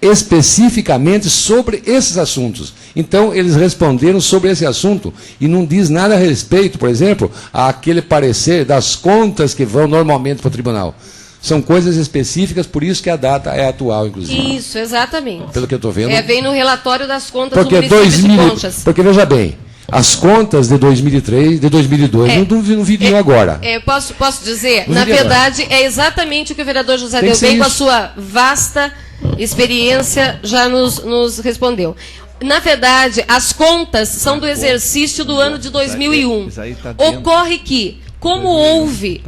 especificamente sobre esses assuntos. Então, eles responderam sobre esse assunto e não diz nada a respeito, por exemplo, àquele parecer das contas que vão normalmente para o tribunal. São coisas específicas, por isso que a data é atual, inclusive. Isso, exatamente. Pelo que eu estou vendo. Vem no relatório das contas do município de Conchas. Porque, veja bem, as contas de 2003, de 2002, não viviam agora. Posso dizer? Na verdade, é exatamente o que o vereador José Delbem, com a sua vasta experiência, já nos respondeu. Na verdade, as contas são do exercício do ano de 2001. Ocorre que, como houve...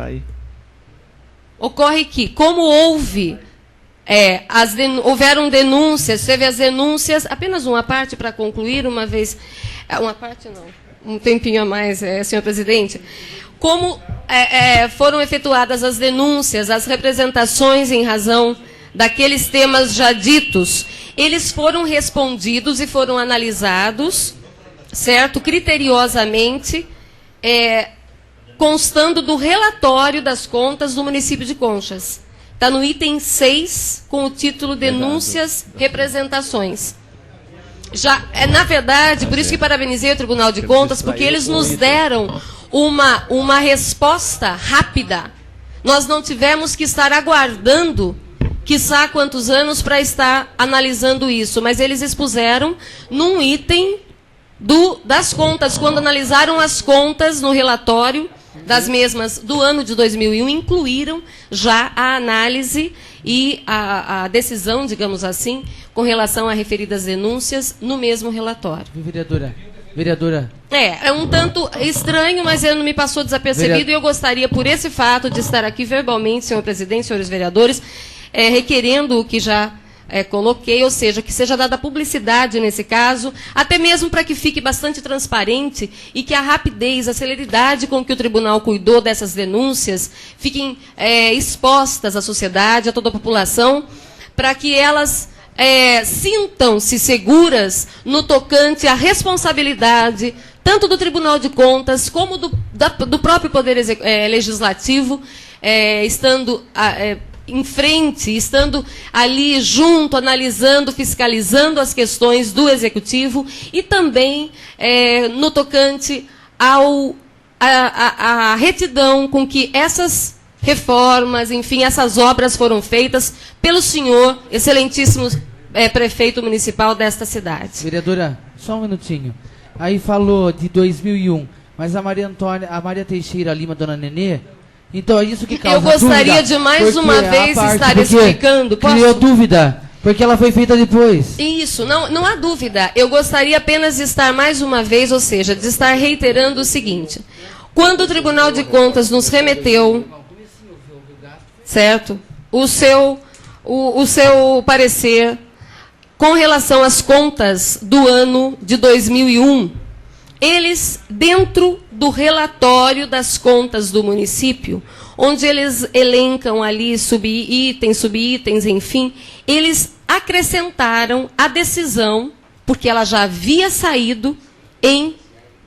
houveram denúncias, teve as denúncias, apenas uma parte para concluir, uma vez... Uma parte não, um tempinho a mais, senhor presidente. Como foram efetuadas as denúncias, as representações em razão daqueles temas já ditos, eles foram respondidos e foram analisados, certo? Criteriosamente, constando do relatório das contas do município de Conchas. Está no item 6, com o título Denúncias, Representações. Na verdade, por isso que parabenizei o Tribunal de Contas, porque eles nos deram uma resposta rápida. Nós não tivemos que estar aguardando, quiçá quantos anos, para estar analisando isso, mas eles expuseram num item das contas, quando analisaram as contas no relatório das mesmas do ano de 2001, incluíram já a análise e a decisão, digamos assim, com relação a referidas denúncias no mesmo relatório. Vereadora, É um tanto estranho, mas ele não me passou desapercebido e eu gostaria, por esse fato, de estar aqui verbalmente, senhor presidente, senhores vereadores, requerendo o que já coloquei, ou seja, que seja dada publicidade nesse caso, até mesmo para que fique bastante transparente e que a rapidez, a celeridade com que o tribunal cuidou dessas denúncias fiquem expostas à sociedade, a toda a população, para que elas sintam-se seguras no tocante à responsabilidade tanto do Tribunal de Contas como do próprio Poder Legislativo, estando em frente, estando ali junto, analisando, fiscalizando as questões do Executivo e também no tocante à retidão com que essas reformas, enfim, essas obras foram feitas pelo senhor, excelentíssimo prefeito municipal desta cidade. Vereadora, só um minutinho. Aí falou de 2001, mas a Maria Teixeira Lima, dona Nenê, então é isso que causa dúvida. Eu gostaria de mais uma vez estar explicando. Criou dúvida, porque ela foi feita depois. Isso, não há dúvida. Eu gostaria apenas de estar mais uma vez, ou seja, de estar reiterando o seguinte. Quando o Tribunal de Contas nos remeteu, certo, o seu parecer com relação às contas do ano de 2001, eles, dentro do relatório das contas do município, onde eles elencam ali subitens, enfim, eles acrescentaram a decisão, porque ela já havia saído em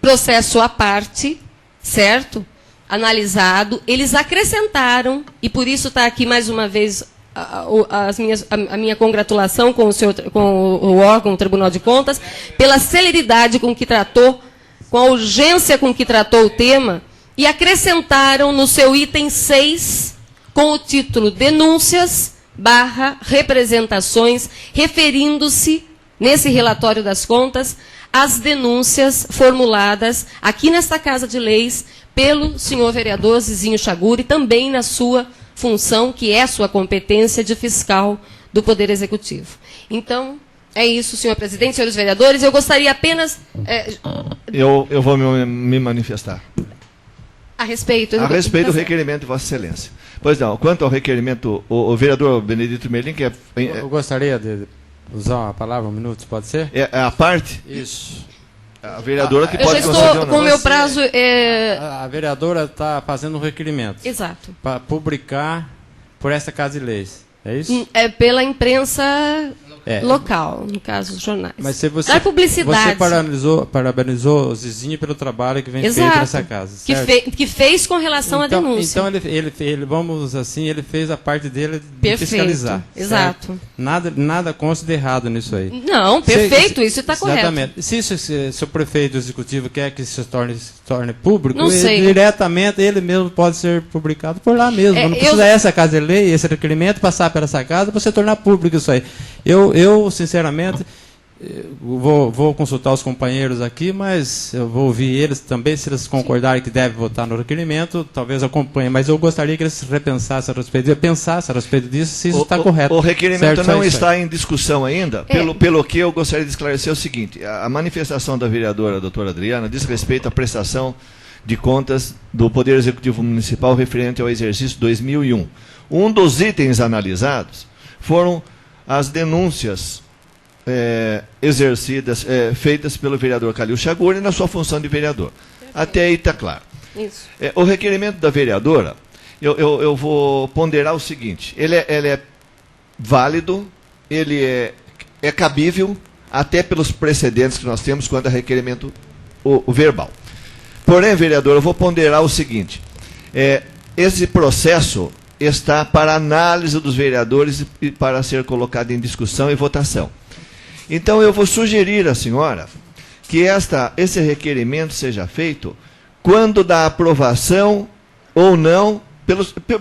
processo à parte, certo? Analisado, eles acrescentaram, e por isso está aqui mais uma vez a minha congratulação com o órgão, o Tribunal de Contas, pela celeridade com que tratou, com a urgência com que tratou o tema, e acrescentaram no seu item 6, com o título Denúncias/Representações, referindo-se, nesse relatório das contas, às denúncias formuladas aqui nesta Casa de Leis pelo senhor vereador Zizinho Chaguri, também na sua função, que é sua competência de fiscal do Poder Executivo. Então, é isso, senhor presidente, senhores vereadores. Eu gostaria apenas... Eu vou me manifestar. A respeito do requerimento de Vossa Excelência. Pois não, quanto ao requerimento, o vereador Benedito Merlin, que eu gostaria de usar a palavra um minuto, pode ser? A parte? Isso. A vereadora que eu pode já conceder estou com o meu prazo... A vereadora está fazendo um requerimento. Exato. Para publicar por esta Casa de Leis. É isso? Pela imprensa local, no caso, os jornais. Mas se você, da publicidade. Você parabenizou o Zizinho pelo trabalho que vem feito nessa casa. Que fez com relação à denúncia. Então, ele, vamos assim, ele fez a parte dele de fiscalizar. Exato. Certo? Nada consta de errado nisso aí. Não, perfeito, isso está correto. Exatamente. Se o prefeito executivo quer que se torne público, não sei. Diretamente ele mesmo pode ser publicado por lá mesmo. Não precisa essa Casa de Lei, esse requerimento, passar pela essa casa para você tornar público isso aí. Eu sinceramente, vou consultar os companheiros aqui, mas eu vou ouvir eles também, se eles concordarem que deve votar no requerimento, talvez acompanhem, mas eu gostaria que eles repensassem a respeito disso, se isso está correto. O requerimento não está em discussão ainda, pelo que eu gostaria de esclarecer o seguinte: a manifestação da vereadora doutora Adriana diz respeito à prestação de contas do Poder Executivo Municipal referente ao exercício 2001. Um dos itens analisados foram as denúncias feitas pelo vereador Calil Chaguri na sua função de vereador. Até aí está claro. Isso. O requerimento da vereadora, eu vou ponderar o seguinte: ele é válido, ele é cabível, até pelos precedentes que nós temos quanto a requerimento o verbal. Porém, vereador, eu vou ponderar o seguinte: esse processo está para análise dos vereadores e para ser colocado em discussão e votação. Então, eu vou sugerir à senhora que esse requerimento seja feito quando da aprovação ou não.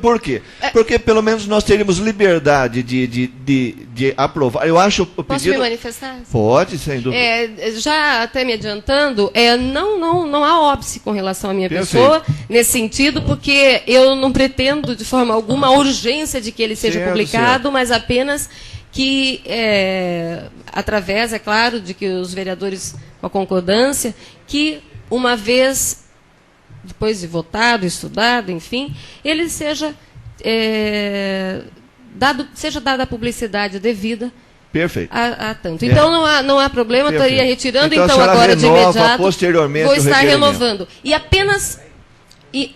Por quê? Porque pelo menos nós teríamos liberdade de aprovar. Eu acho o pedido... Posso me manifestar? Pode, sem dúvida. Já até me adiantando, não há óbice com relação à minha pessoa, nesse sentido, porque eu não pretendo de forma alguma a urgência de que ele seja publicado, mas apenas que, através, é claro, de que os vereadores, com a concordância, que uma vez, depois de votado, estudado, enfim, ele seja dada a publicidade devida. Perfeito. A tanto. Então não há problema, Perfeito. estaria retirando, Então, então a senhora agora de renova imediato posteriormente vou o estar requerimento. renovando.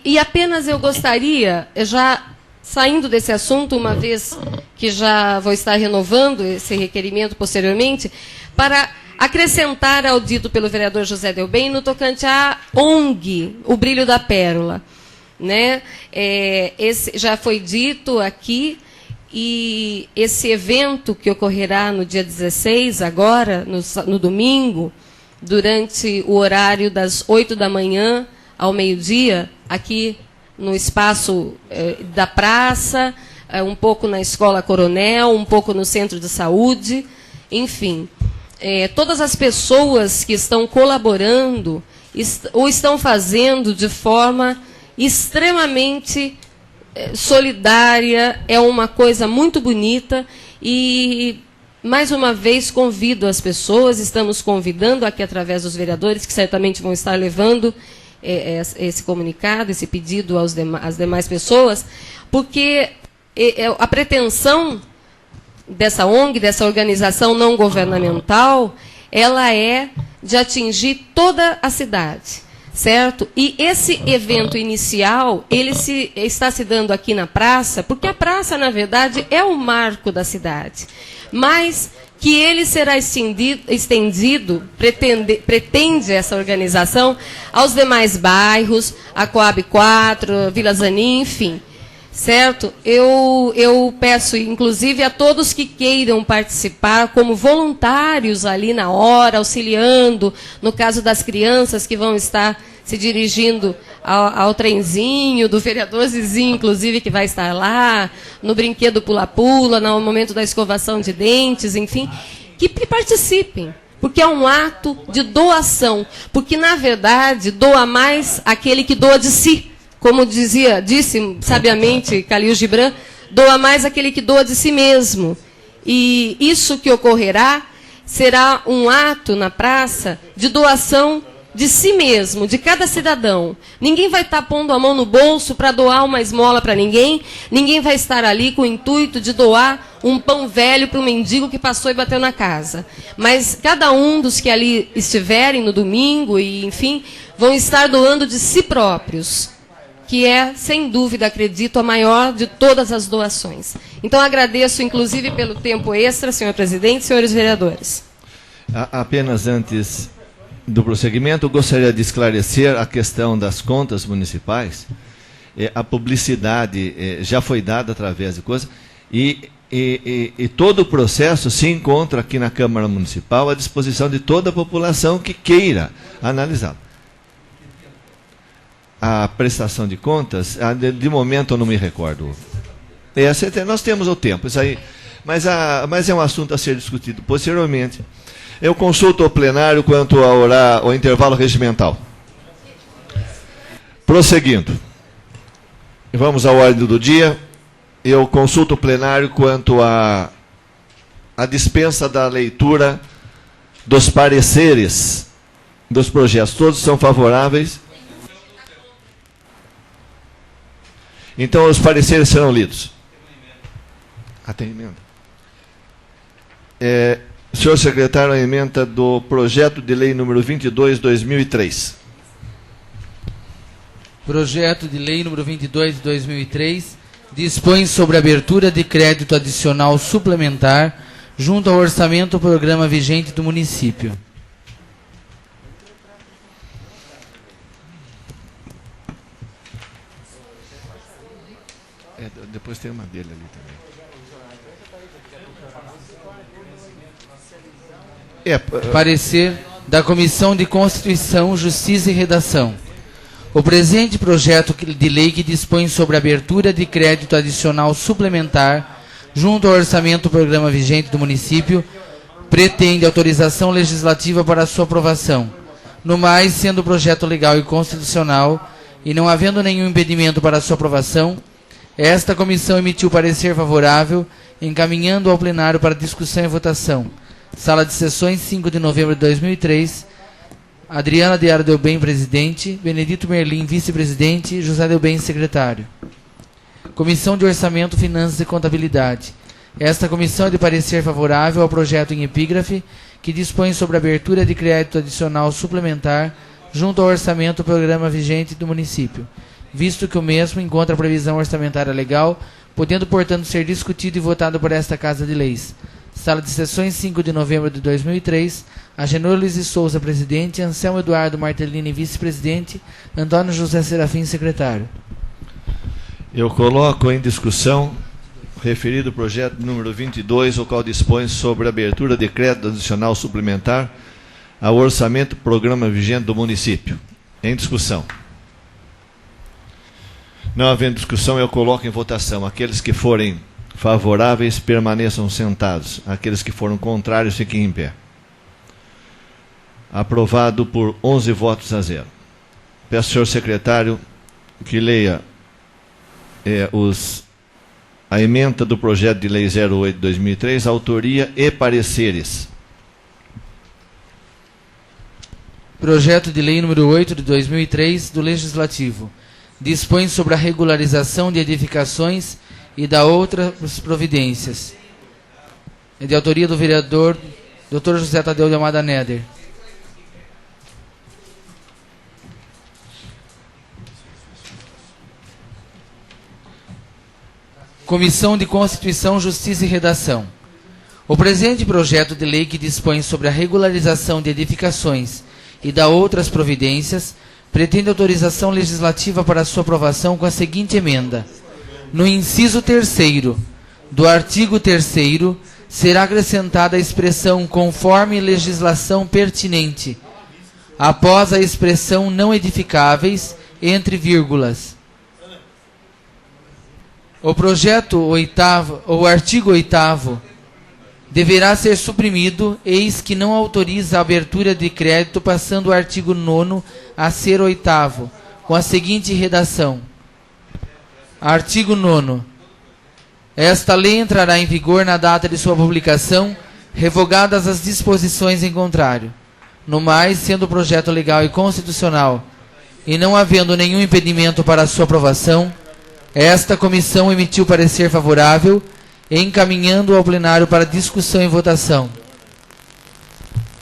E apenas eu gostaria, já saindo desse assunto, uma vez que já vou estar renovando esse requerimento posteriormente, para acrescentar ao dito pelo vereador José Delbem no tocante à ONG, o Brilho da Pérola. Né? Esse já foi dito aqui, e esse evento que ocorrerá no dia 16, agora, no domingo, durante o horário das 8 da manhã ao meio-dia, aqui no espaço da praça, um pouco na Escola Coronel, um pouco no Centro de Saúde, enfim. Todas as pessoas que estão colaborando ou estão fazendo de forma extremamente solidária, é uma coisa muito bonita e, mais uma vez, convido as pessoas, estamos convidando aqui através dos vereadores, que certamente vão estar levando esse comunicado, esse pedido às demais pessoas, porque a pretensão dessa ONG, dessa organização não governamental, ela é de atingir toda a cidade. Certo? E esse evento inicial, ele está se dando aqui na praça, porque a praça, na verdade, é o marco da cidade. Mas que ele será estendido, pretende essa organização, aos demais bairros, a Coab 4, Vila Zanin, enfim. Certo? Eu peço, inclusive, a todos que queiram participar como voluntários ali na hora, auxiliando, no caso das crianças que vão estar se dirigindo ao trenzinho, do vereador Zizinho, inclusive, que vai estar lá, no brinquedo pula-pula, no momento da escovação de dentes, enfim, que participem, porque é um ato de doação, porque, na verdade, doa mais aquele que doa de si. Como disse sabiamente Khalil Gibran, doa mais aquele que doa de si mesmo. E isso que ocorrerá será um ato na praça de doação de si mesmo, de cada cidadão. Ninguém vai estar pondo a mão no bolso para doar uma esmola para ninguém, ninguém vai estar ali com o intuito de doar um pão velho para um mendigo que passou e bateu na casa. Mas cada um dos que ali estiverem no domingo, e enfim, vão estar doando de si próprios, que é, sem dúvida, acredito, a maior de todas as doações. Então, agradeço, inclusive, pelo tempo extra, senhor presidente e senhores vereadores. Apenas antes do prosseguimento, eu gostaria de esclarecer a questão das contas municipais. A publicidade já foi dada através de coisas, e todo o processo se encontra aqui na Câmara Municipal à disposição de toda a população que queira analisá-lo. A prestação de contas, de momento eu não me recordo. Nós temos o tempo, isso aí, mas é um assunto a ser discutido posteriormente. Eu consulto o plenário quanto ao intervalo regimental. Prosseguindo. Vamos à ordem do dia. Eu consulto o plenário quanto à dispensa da leitura dos pareceres dos projetos. Todos são favoráveis? Então, os pareceres serão lidos. Tem emenda. Senhor secretário, a emenda do projeto de lei número 22/2003. Projeto de lei número 22/2003 dispõe sobre a abertura de crédito adicional suplementar junto ao orçamento do programa vigente do município. Depois tem uma dele ali também. Parecer da Comissão de Constituição, Justiça e Redação. O presente projeto de lei que dispõe sobre a abertura de crédito adicional suplementar junto ao orçamento do programa vigente do município pretende autorização legislativa para sua aprovação. No mais, sendo o projeto legal e constitucional e não havendo nenhum impedimento para sua aprovação, esta comissão emitiu parecer favorável, encaminhando ao plenário para discussão e votação. Sala de sessões, 5 de novembro de 2003, Adriana Deara Delbem, presidente. Benedito Merlim, vice-presidente. José Delbem, secretário. Comissão de Orçamento, Finanças e Contabilidade. Esta comissão é de parecer favorável ao projeto em epígrafe, que dispõe sobre a abertura de crédito adicional suplementar junto ao orçamento programa vigente do município, visto que o mesmo encontra previsão orçamentária legal, podendo, portanto, ser discutido e votado por esta Casa de Leis. Sala de Sessões, 5 de novembro de 2003, Agenor Luiz de Souza, presidente, Anselmo Eduardo Martellini, vice-presidente, Antônio José Serafim, secretário. Eu coloco em discussão o referido projeto número 22, o qual dispõe sobre a abertura de crédito adicional suplementar ao orçamento programa vigente do município. Em discussão. Não havendo discussão, eu coloco em votação. Aqueles que forem favoráveis permaneçam sentados. Aqueles que foram contrários fiquem em pé. Aprovado por 11 votos a 0. Peço ao senhor secretário que leia a ementa do projeto de lei 08 de 2003, autoria e pareceres. Projeto de lei número 8 de 2003 do Legislativo. Dispõe sobre a regularização de edificações e da outras providências. É de autoria do vereador Dr. José Tadeu de Almada Neder. Comissão de Constituição, Justiça e Redação. O presente projeto de lei que dispõe sobre a regularização de edificações e da outras providências pretende autorização legislativa para sua aprovação com a seguinte emenda. No inciso 3º do artigo 3º será acrescentada a expressão conforme legislação pertinente, após a expressão não edificáveis, entre vírgulas. O artigo 8º deverá ser suprimido, eis que não autoriza a abertura de crédito, passando o artigo 9º a ser 8º, com a seguinte redação. Artigo 9º. Esta lei entrará em vigor na data de sua publicação, revogadas as disposições em contrário. No mais, sendo o projeto legal e constitucional, e não havendo nenhum impedimento para a sua aprovação, esta comissão emitiu parecer favorável, encaminhando ao plenário para discussão e votação.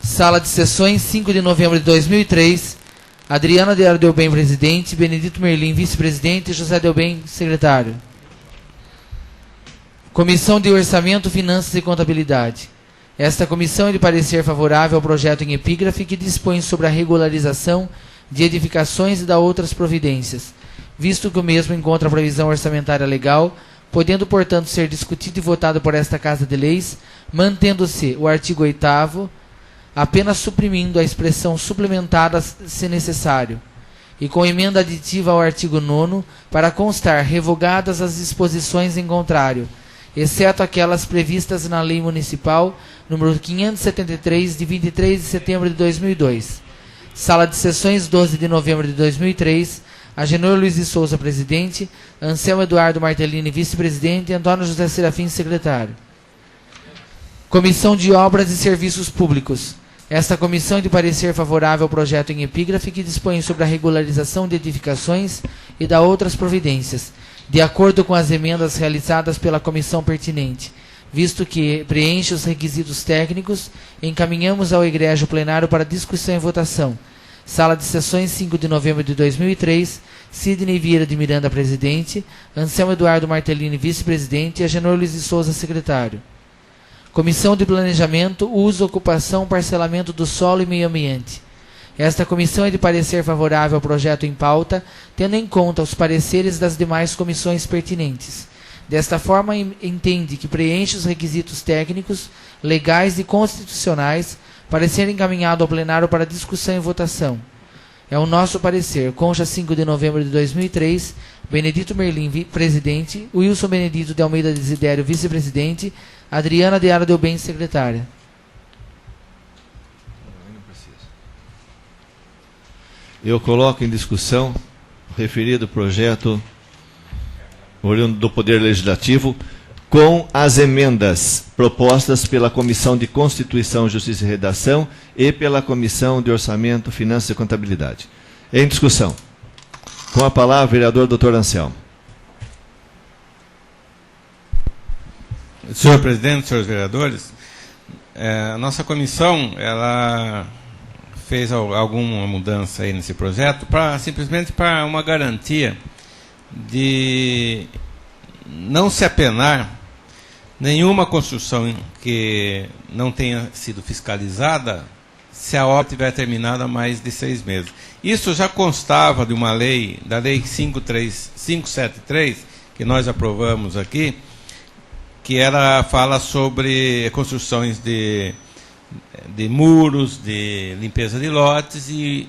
Sala de Sessões, 5 de novembro de 2003, Adriana Deara Delbem, presidente, Benedito Merlim, vice-presidente, e José Delbem, secretário. Comissão de Orçamento, Finanças e Contabilidade. Esta comissão é de parecer favorável ao projeto em epígrafe que dispõe sobre a regularização de edificações e da outras providências, visto que o mesmo encontra a previsão orçamentária legal, podendo, portanto, ser discutido e votado por esta Casa de Leis, mantendo-se o artigo 8º, apenas suprimindo a expressão suplementada se necessário, e com emenda aditiva ao artigo 9º, para constar revogadas as disposições em contrário, exceto aquelas previstas na Lei Municipal número 573, de 23 de setembro de 2002. Sala de Sessões, 12 de novembro de 2003, Agenor Luiz de Souza, presidente, Anselmo Eduardo Martellini, vice-presidente, e Antônio José Serafim, secretário. Comissão de Obras e Serviços Públicos. Esta comissão é de parecer favorável ao projeto em epígrafe que dispõe sobre a regularização de edificações e da outras providências, de acordo com as emendas realizadas pela comissão pertinente. Visto que preenche os requisitos técnicos, encaminhamos ao egrégio plenário para discussão e votação. Sala de Sessões, 5 de novembro de 2003, Sidney Vieira de Miranda, presidente, Anselmo Eduardo Martellini, vice-presidente, e Agenor Luiz de Souza, secretário. Comissão de Planejamento, Uso, Ocupação, Parcelamento do Solo e Meio Ambiente. Esta comissão é de parecer favorável ao projeto em pauta, tendo em conta os pareceres das demais comissões pertinentes. Desta forma, entende que preenche os requisitos técnicos, legais e constitucionais para ser encaminhado ao plenário para discussão e votação. É o nosso parecer. Concha, 5 de novembro de 2003, Benedito Merlim, presidente, Wilson Benedito de Almeida Desidério, vice-presidente, Adriana Deara Delbem, secretária. Eu coloco em discussão o referido projeto oriundo do Poder Legislativo com as emendas propostas pela Comissão de Constituição, Justiça e Redação e pela Comissão de Orçamento, Finanças e Contabilidade. Em discussão. Com a palavra, o vereador Dr. Anselmo. Senhor presidente, senhores vereadores, a nossa comissão ela fez alguma mudança aí nesse projeto simplesmente para uma garantia de não se apenar nenhuma construção que não tenha sido fiscalizada se a obra tiver terminada há mais de 6 meses. Isso já constava de uma lei, da Lei 573, que nós aprovamos aqui, que ela fala sobre construções de muros, de limpeza de lotes, e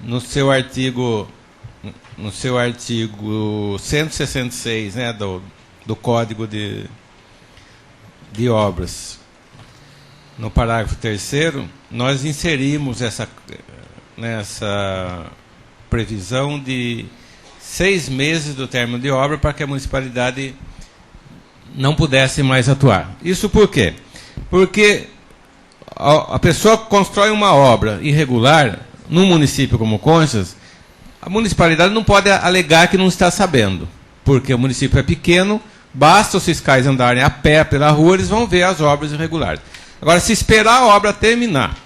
no seu artigo 166, né, do Código de Obras, no parágrafo 3º, nós inserimos essa previsão de 6 meses do término de obra para que a municipalidade não pudesse mais atuar. Isso por quê? Porque a pessoa constrói uma obra irregular num município como Conchas, a municipalidade não pode alegar que não está sabendo, porque o município é pequeno, basta os fiscais andarem a pé pela rua, eles vão ver as obras irregulares. Agora, se esperar a obra terminar,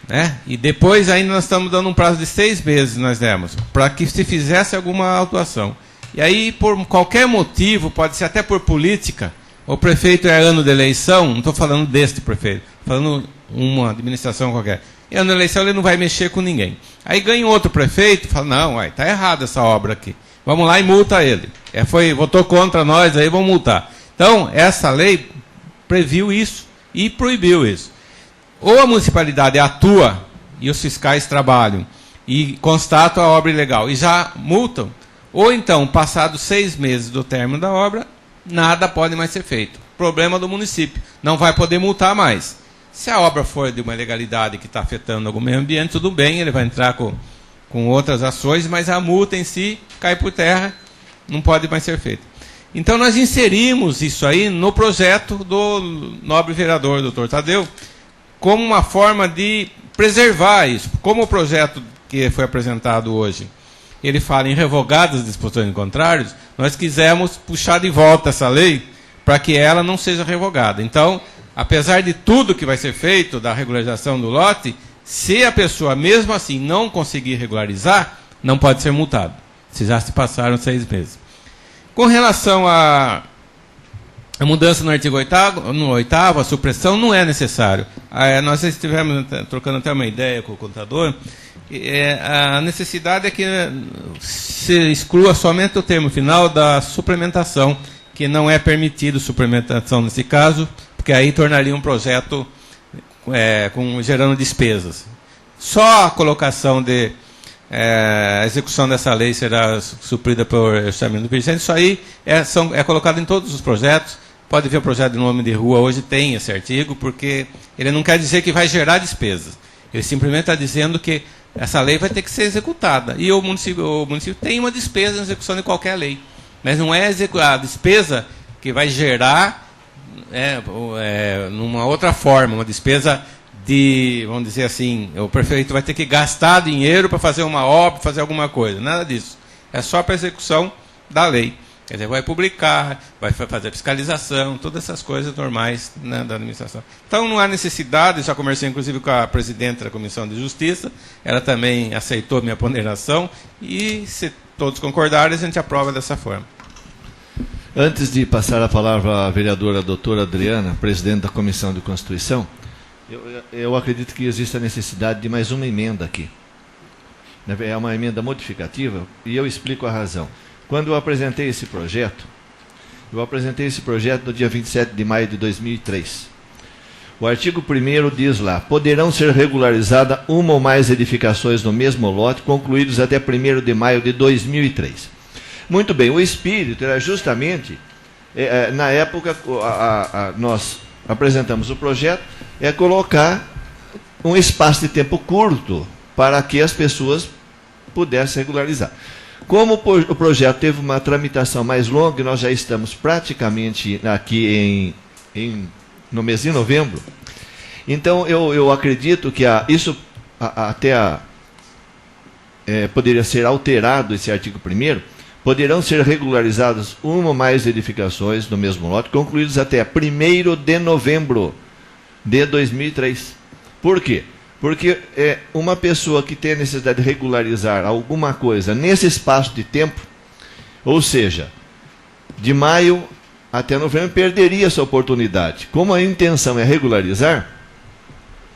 né, e depois ainda nós estamos dando um prazo de 6 meses, nós demos, para que se fizesse alguma autuação. E aí, por qualquer motivo, pode ser até por política, o prefeito é ano de eleição, não estou falando deste prefeito, estou falando uma administração qualquer. E ano de eleição ele não vai mexer com ninguém. Aí ganha outro prefeito, fala, não, está errada essa obra aqui. Vamos lá e multa ele. Votou contra nós, aí vamos multar. Então, essa lei previu isso e proibiu isso. Ou a municipalidade atua e os fiscais trabalham e constatam a obra ilegal e já multam, ou então, passados 6 meses do término da obra, nada pode mais ser feito. Problema do município, não vai poder multar mais. Se a obra for de uma ilegalidade que está afetando algum meio ambiente, tudo bem, ele vai entrar com outras ações, mas a multa em si cai por terra, não pode mais ser feita. Então, nós inserimos isso aí no projeto do nobre vereador, doutor Tadeu, como uma forma de preservar isso. Como o projeto que foi apresentado hoje, ele fala em revogadas disposições contrárias, nós quisemos puxar de volta essa lei para que ela não seja revogada. Então, apesar de tudo que vai ser feito da regularização do lote, se a pessoa mesmo assim não conseguir regularizar, não pode ser multado, se já se passaram 6 meses. Com relação à mudança no artigo 8º, a supressão não é necessário. Nós estivemos trocando até uma ideia com o contador. A necessidade é que se exclua somente o termo final da suplementação, que não é permitido suplementação nesse caso, porque aí tornaria um projeto gerando despesas. Só a colocação a execução dessa lei será suprida por orçamento do vigente. Isso aí é colocado em todos os projetos. Pode ver o projeto de nome de rua, hoje tem esse artigo, porque ele não quer dizer que vai gerar despesas. Ele simplesmente está dizendo que essa lei vai ter que ser executada. E o município tem uma despesa na execução de qualquer lei. Mas não é a despesa que vai gerar numa outra forma, uma despesa vamos dizer assim, o prefeito vai ter que gastar dinheiro para fazer uma obra, fazer alguma coisa. Nada disso. É só para a execução da lei. Quer dizer, vai publicar, vai fazer fiscalização, todas essas coisas normais, né, da administração. Então, não há necessidade, já conversei inclusive com a presidente da Comissão de Justiça, ela também aceitou minha ponderação, e se todos concordarem, a gente aprova dessa forma. Antes de passar a palavra à vereadora doutora Adriana, presidente da Comissão de Constituição, eu acredito que existe a necessidade de mais uma emenda aqui. É uma emenda modificativa, e eu explico a razão. Quando eu apresentei esse projeto no dia 27 de maio de 2003. O artigo 1º diz lá, poderão ser regularizadas uma ou mais edificações no mesmo lote, concluídos até 1º de maio de 2003. Muito bem, o espírito era justamente, na época, nós apresentamos o projeto, colocar um espaço de tempo curto para que as pessoas pudessem regularizar. Como o projeto teve uma tramitação mais longa, e nós já estamos praticamente aqui no mês de novembro, então eu acredito que poderia ser alterado esse artigo 1º, poderão ser regularizadas uma ou mais edificações no mesmo lote, concluídas até 1º de novembro de 2003. Por quê? Porque uma pessoa que tem a necessidade de regularizar alguma coisa nesse espaço de tempo, ou seja, de maio até novembro, perderia essa oportunidade. Como a intenção é regularizar,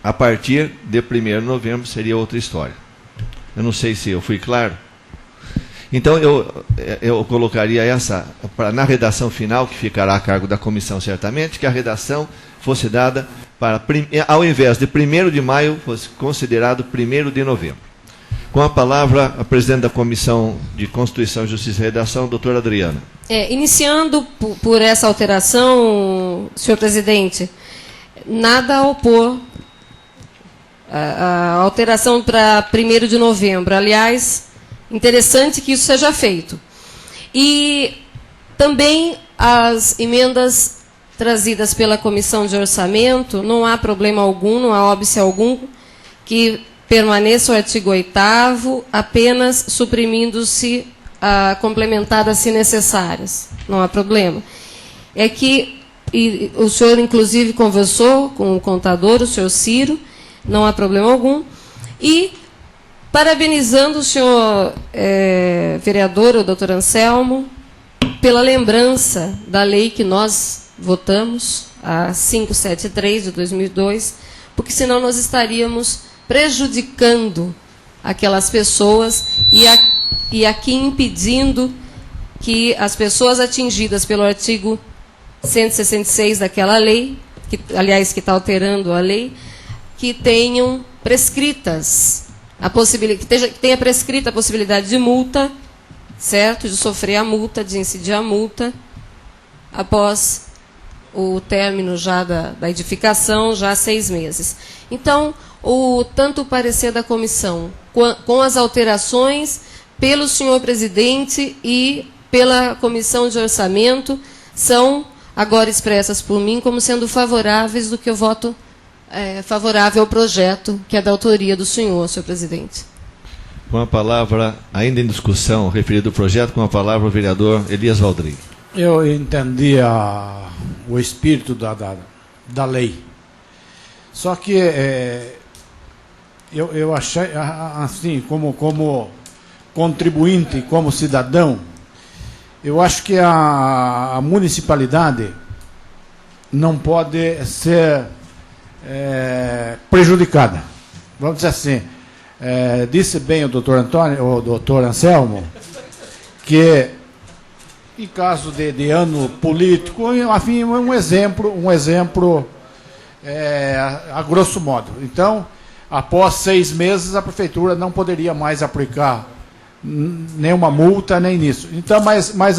a partir de 1º de novembro seria outra história. Eu não sei se eu fui claro. Então eu colocaria na redação final, que ficará a cargo da comissão certamente, que a redação fosse dada ao invés de 1º de maio, fosse considerado 1º de novembro. Com a palavra, a presidente da Comissão de Constituição, Justiça e Redação, doutora Adriana. Iniciando por essa alteração, senhor presidente, nada a opor a alteração para 1º de novembro. Aliás, interessante que isso seja feito. E também as emendas trazidas pela Comissão de Orçamento, não há problema algum, não há óbice algum, que permaneça o artigo 8º, apenas suprimindo-se complementadas se necessárias. Não há problema. É que o senhor, inclusive, conversou com o contador, o senhor Ciro, não há problema algum. E parabenizando o senhor vereador, o doutor Anselmo, pela lembrança da lei que nós votamos, a 573 de 2002, porque senão nós estaríamos prejudicando aquelas pessoas e aqui impedindo que as pessoas atingidas pelo artigo 166 daquela lei, que está alterando a lei, que tenham prescritas que tenha prescrita a possibilidade de multa, certo? De sofrer a multa, de incidir a multa, após o término já da edificação, já há 6 meses. Então, tanto o parecer da comissão, com as alterações pelo senhor presidente e pela Comissão de Orçamento, são agora expressas por mim como sendo favoráveis do que eu voto favorável ao projeto, que é da autoria do senhor presidente. Com a palavra, ainda em discussão, referido ao projeto, com a palavra o vereador Elias Valdri. Eu entendi o espírito da lei. Só que eu achei, assim, como contribuinte, como cidadão, eu acho que a municipalidade não pode ser prejudicada. Vamos dizer assim, disse bem o doutor Anselmo, que em caso de ano político, enfim, um exemplo a grosso modo. Então, após 6 meses, a prefeitura não poderia mais aplicar nenhuma multa, nem nisso. Então, mas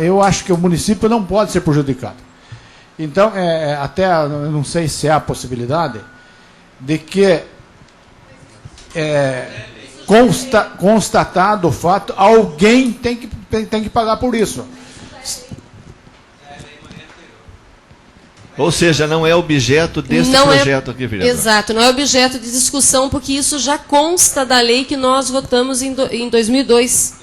eu acho que o município não pode ser prejudicado. Então, até eu não sei se há a possibilidade de que, constatado o fato, alguém tem que pagar por isso. Ou seja, não é objeto desse projeto aqui, vereador. Exato, não é objeto de discussão, porque isso já consta da lei que nós votamos em 2002.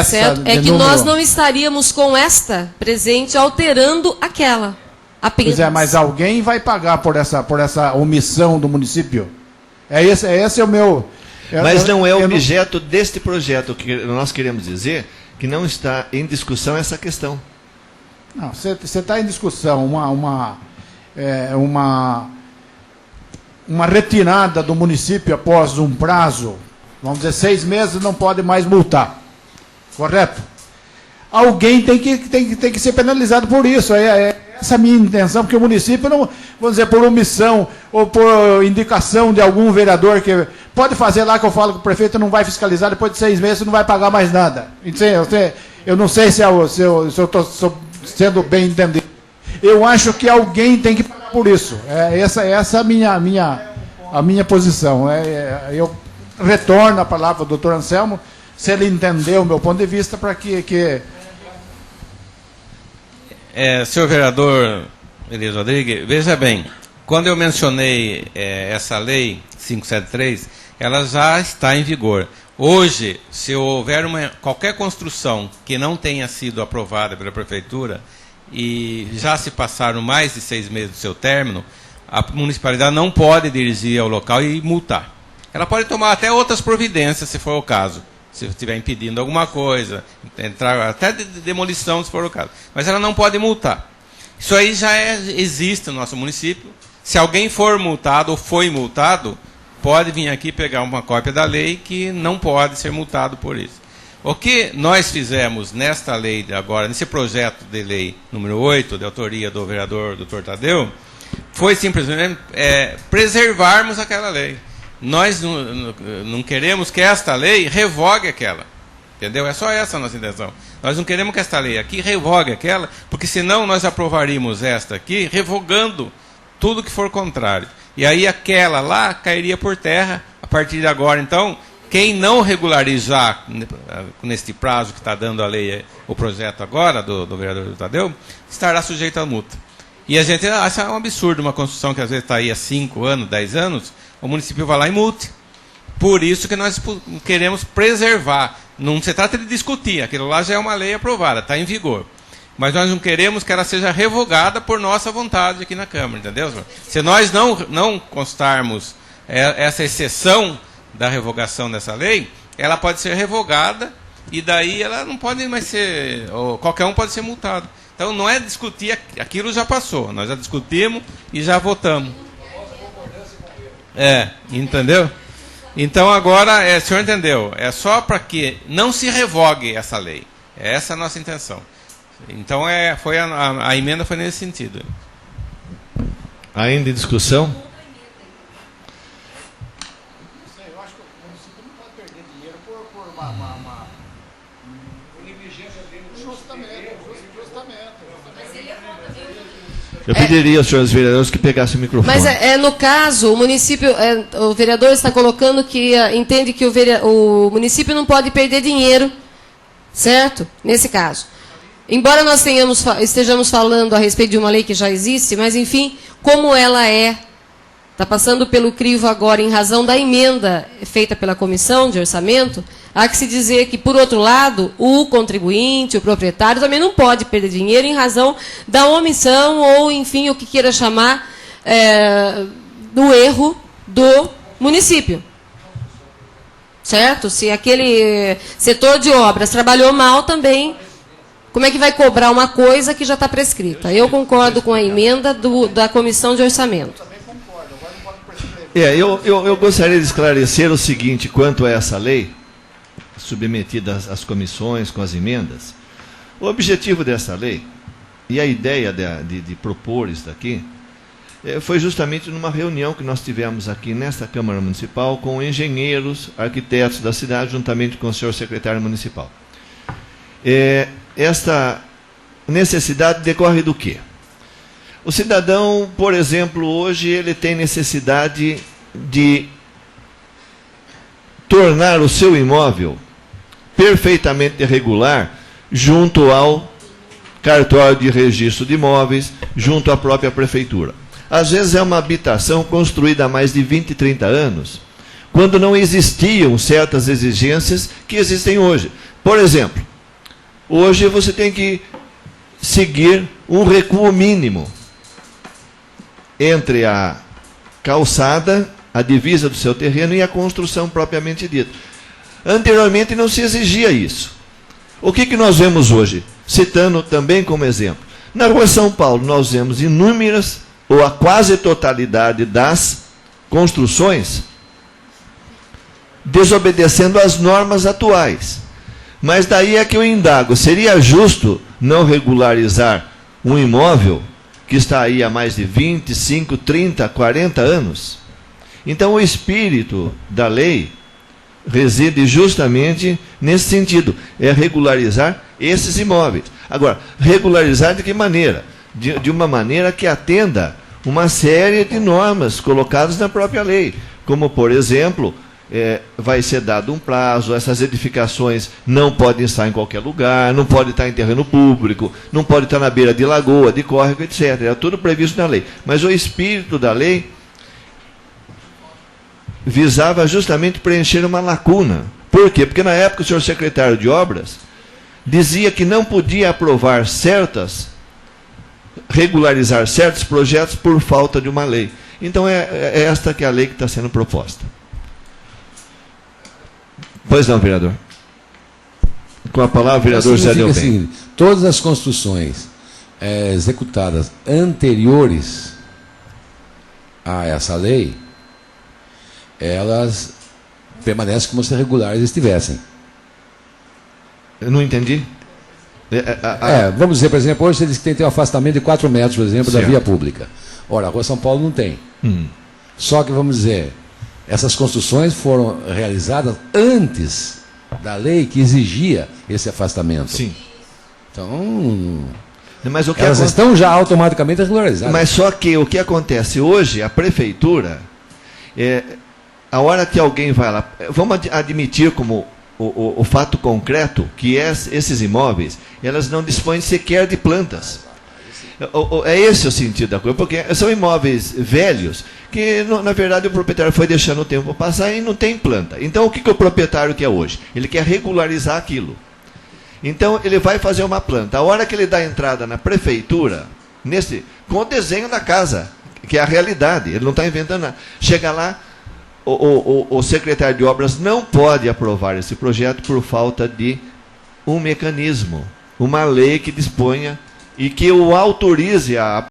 Certo? É que nós não estaríamos com esta presente alterando aquela. Apenas. Pois mas alguém vai pagar por essa omissão do município? Esse é o meu... Mas não é objeto deste projeto. O que nós queremos dizer que não está em discussão essa questão. Não, você está em discussão uma retirada do município após um prazo, vamos dizer, 6 meses, não pode mais multar. Correto? Alguém tem que ser penalizado por isso. Essa é a minha intenção, porque o município não, vamos dizer, por omissão ou por indicação de algum vereador que pode fazer lá que eu falo que o prefeito não vai fiscalizar, depois de 6 meses não vai pagar mais nada. Eu não sei se eu estou sendo bem entendido. Eu acho que alguém tem que pagar por isso. Essa é a minha posição. Eu retorno a palavra ao doutor Anselmo, se ele entendeu o meu ponto de vista, para que... Senhor vereador Elias Rodrigues, veja bem, quando eu mencionei essa lei 573, ela já está em vigor. Hoje, se houver qualquer construção que não tenha sido aprovada pela Prefeitura e já se passaram mais de 6 meses do seu término, a municipalidade não pode dirigir ao local e multar. Ela pode tomar até outras providências, se for o caso. Se estiver impedindo alguma coisa, entrar até de demolição, se for o caso. Mas ela não pode multar. Isso aí já existe no nosso município. Se alguém for multado ou foi multado, pode vir aqui pegar uma cópia da lei que não pode ser multado por isso. O que nós fizemos nesta lei agora, nesse projeto de lei número 8, de autoria do vereador Dr. Tadeu, foi simplesmente preservarmos aquela lei. Nós não queremos que esta lei revogue aquela. Entendeu? É só essa a nossa intenção. Nós não queremos que esta lei aqui revogue aquela, porque senão nós aprovaríamos esta aqui, revogando tudo que for contrário. E aí aquela lá cairia por terra a partir de agora. Então, quem não regularizar neste prazo que está dando a lei, o projeto agora, do vereador Tadeu, estará sujeito a multa. E a gente acha um absurdo uma construção que às vezes está aí há 5 anos, 10 anos, o município vai lá e multe. Por isso que nós queremos preservar. Não se trata de discutir, aquilo lá já é uma lei aprovada, está em vigor. Mas nós não queremos que ela seja revogada por nossa vontade aqui na Câmara, entendeu, senhor? Se nós não constarmos essa exceção da revogação dessa lei, ela pode ser revogada e daí ela não pode mais ser... Ou qualquer um pode ser multado. Então não é discutir, aquilo já passou, nós já discutimos e já votamos. Entendeu? Então agora, o senhor entendeu? É só para que não se revogue essa lei. Essa é a nossa intenção. Então a emenda foi nesse sentido. Ainda em discussão? Eu acho que o município não pode perder dinheiro por uma negligência dele. Justamente. Eu pediria aos senhores vereadores que pegassem o microfone. Mas no caso, o município, o vereador está colocando que entende que o município não pode perder dinheiro, certo? Nesse caso. Embora nós estejamos falando a respeito de uma lei que já existe, mas enfim, como ela está passando pelo crivo agora em razão da emenda feita pela Comissão de Orçamento, há que se dizer que, por outro lado, o contribuinte, o proprietário, também não pode perder dinheiro em razão da omissão ou, enfim, o que queira chamar do erro do município. Certo? Se aquele setor de obras trabalhou mal também, como é que vai cobrar uma coisa que já está prescrita? Eu concordo com a emenda da Comissão de Orçamento. Eu gostaria de esclarecer o seguinte, quanto a essa lei, submetida às comissões, com as emendas. O objetivo dessa lei, e a ideia de propor isso daqui, foi justamente numa reunião que nós tivemos aqui nesta Câmara Municipal com engenheiros, arquitetos da cidade, juntamente com o senhor secretário municipal. Esta necessidade decorre do quê? O cidadão, por exemplo, hoje ele tem necessidade de tornar o seu imóvel perfeitamente regular junto ao cartório de registro de imóveis, junto à própria prefeitura. Às vezes é uma habitação construída há mais de 20, 30 anos, quando não existiam certas exigências que existem hoje. Por exemplo, hoje você tem que seguir um recuo mínimo entre a calçada, a divisa do seu terreno e a construção propriamente dita. Anteriormente não se exigia isso. O que nós vemos hoje? Citando também como exemplo. Na Rua São Paulo nós vemos inúmeras, ou a quase totalidade das construções, desobedecendo às normas atuais. Mas daí é que eu indago, seria justo não regularizar um imóvel que está aí há mais de 25, 30, 40 anos? Então o espírito da lei reside justamente nesse sentido, é regularizar esses imóveis. Agora, regularizar de que maneira? De uma maneira que atenda uma série de normas colocadas na própria lei, como, por exemplo, vai ser dado um prazo, essas edificações não podem estar em qualquer lugar, não pode estar em terreno público, não pode estar na beira de lagoa, de córrego, etc. É tudo previsto na lei. Mas o espírito da lei visava justamente preencher uma lacuna. Por quê? Porque na época o senhor secretário de Obras dizia que não podia aprovar regularizar certos projetos por falta de uma lei. Então é esta que é a lei que está sendo proposta. Pois não, vereador. Com a palavra, o vereador Zé Delbem. Assim, todas as construções executadas anteriores a essa lei, elas permanecem como se regulares estivessem. Eu não entendi. Vamos dizer, por exemplo, hoje você diz que tem que ter um afastamento de 4 metros, por exemplo, certo, da via pública. Ora, a Rua São Paulo não tem. Só que, vamos dizer, essas construções foram realizadas antes da lei que exigia esse afastamento. Sim. Então, mas o que elas estão já automaticamente regularizadas. Mas só que o que acontece hoje, a prefeitura, a hora que alguém vai lá, vamos admitir como o fato concreto que esses imóveis, elas não dispõem sequer de plantas. É esse o sentido da coisa, porque são imóveis velhos que, na verdade, o proprietário foi deixando o tempo passar e não tem planta. Então, o que o proprietário quer hoje? Ele quer regularizar aquilo. Então, ele vai fazer uma planta. A hora que ele dá entrada na prefeitura, com o desenho da casa, que é a realidade, ele não está inventando nada. Chega lá, o secretário de Obras não pode aprovar esse projeto por falta de um mecanismo, uma lei que disponha e que o autorize a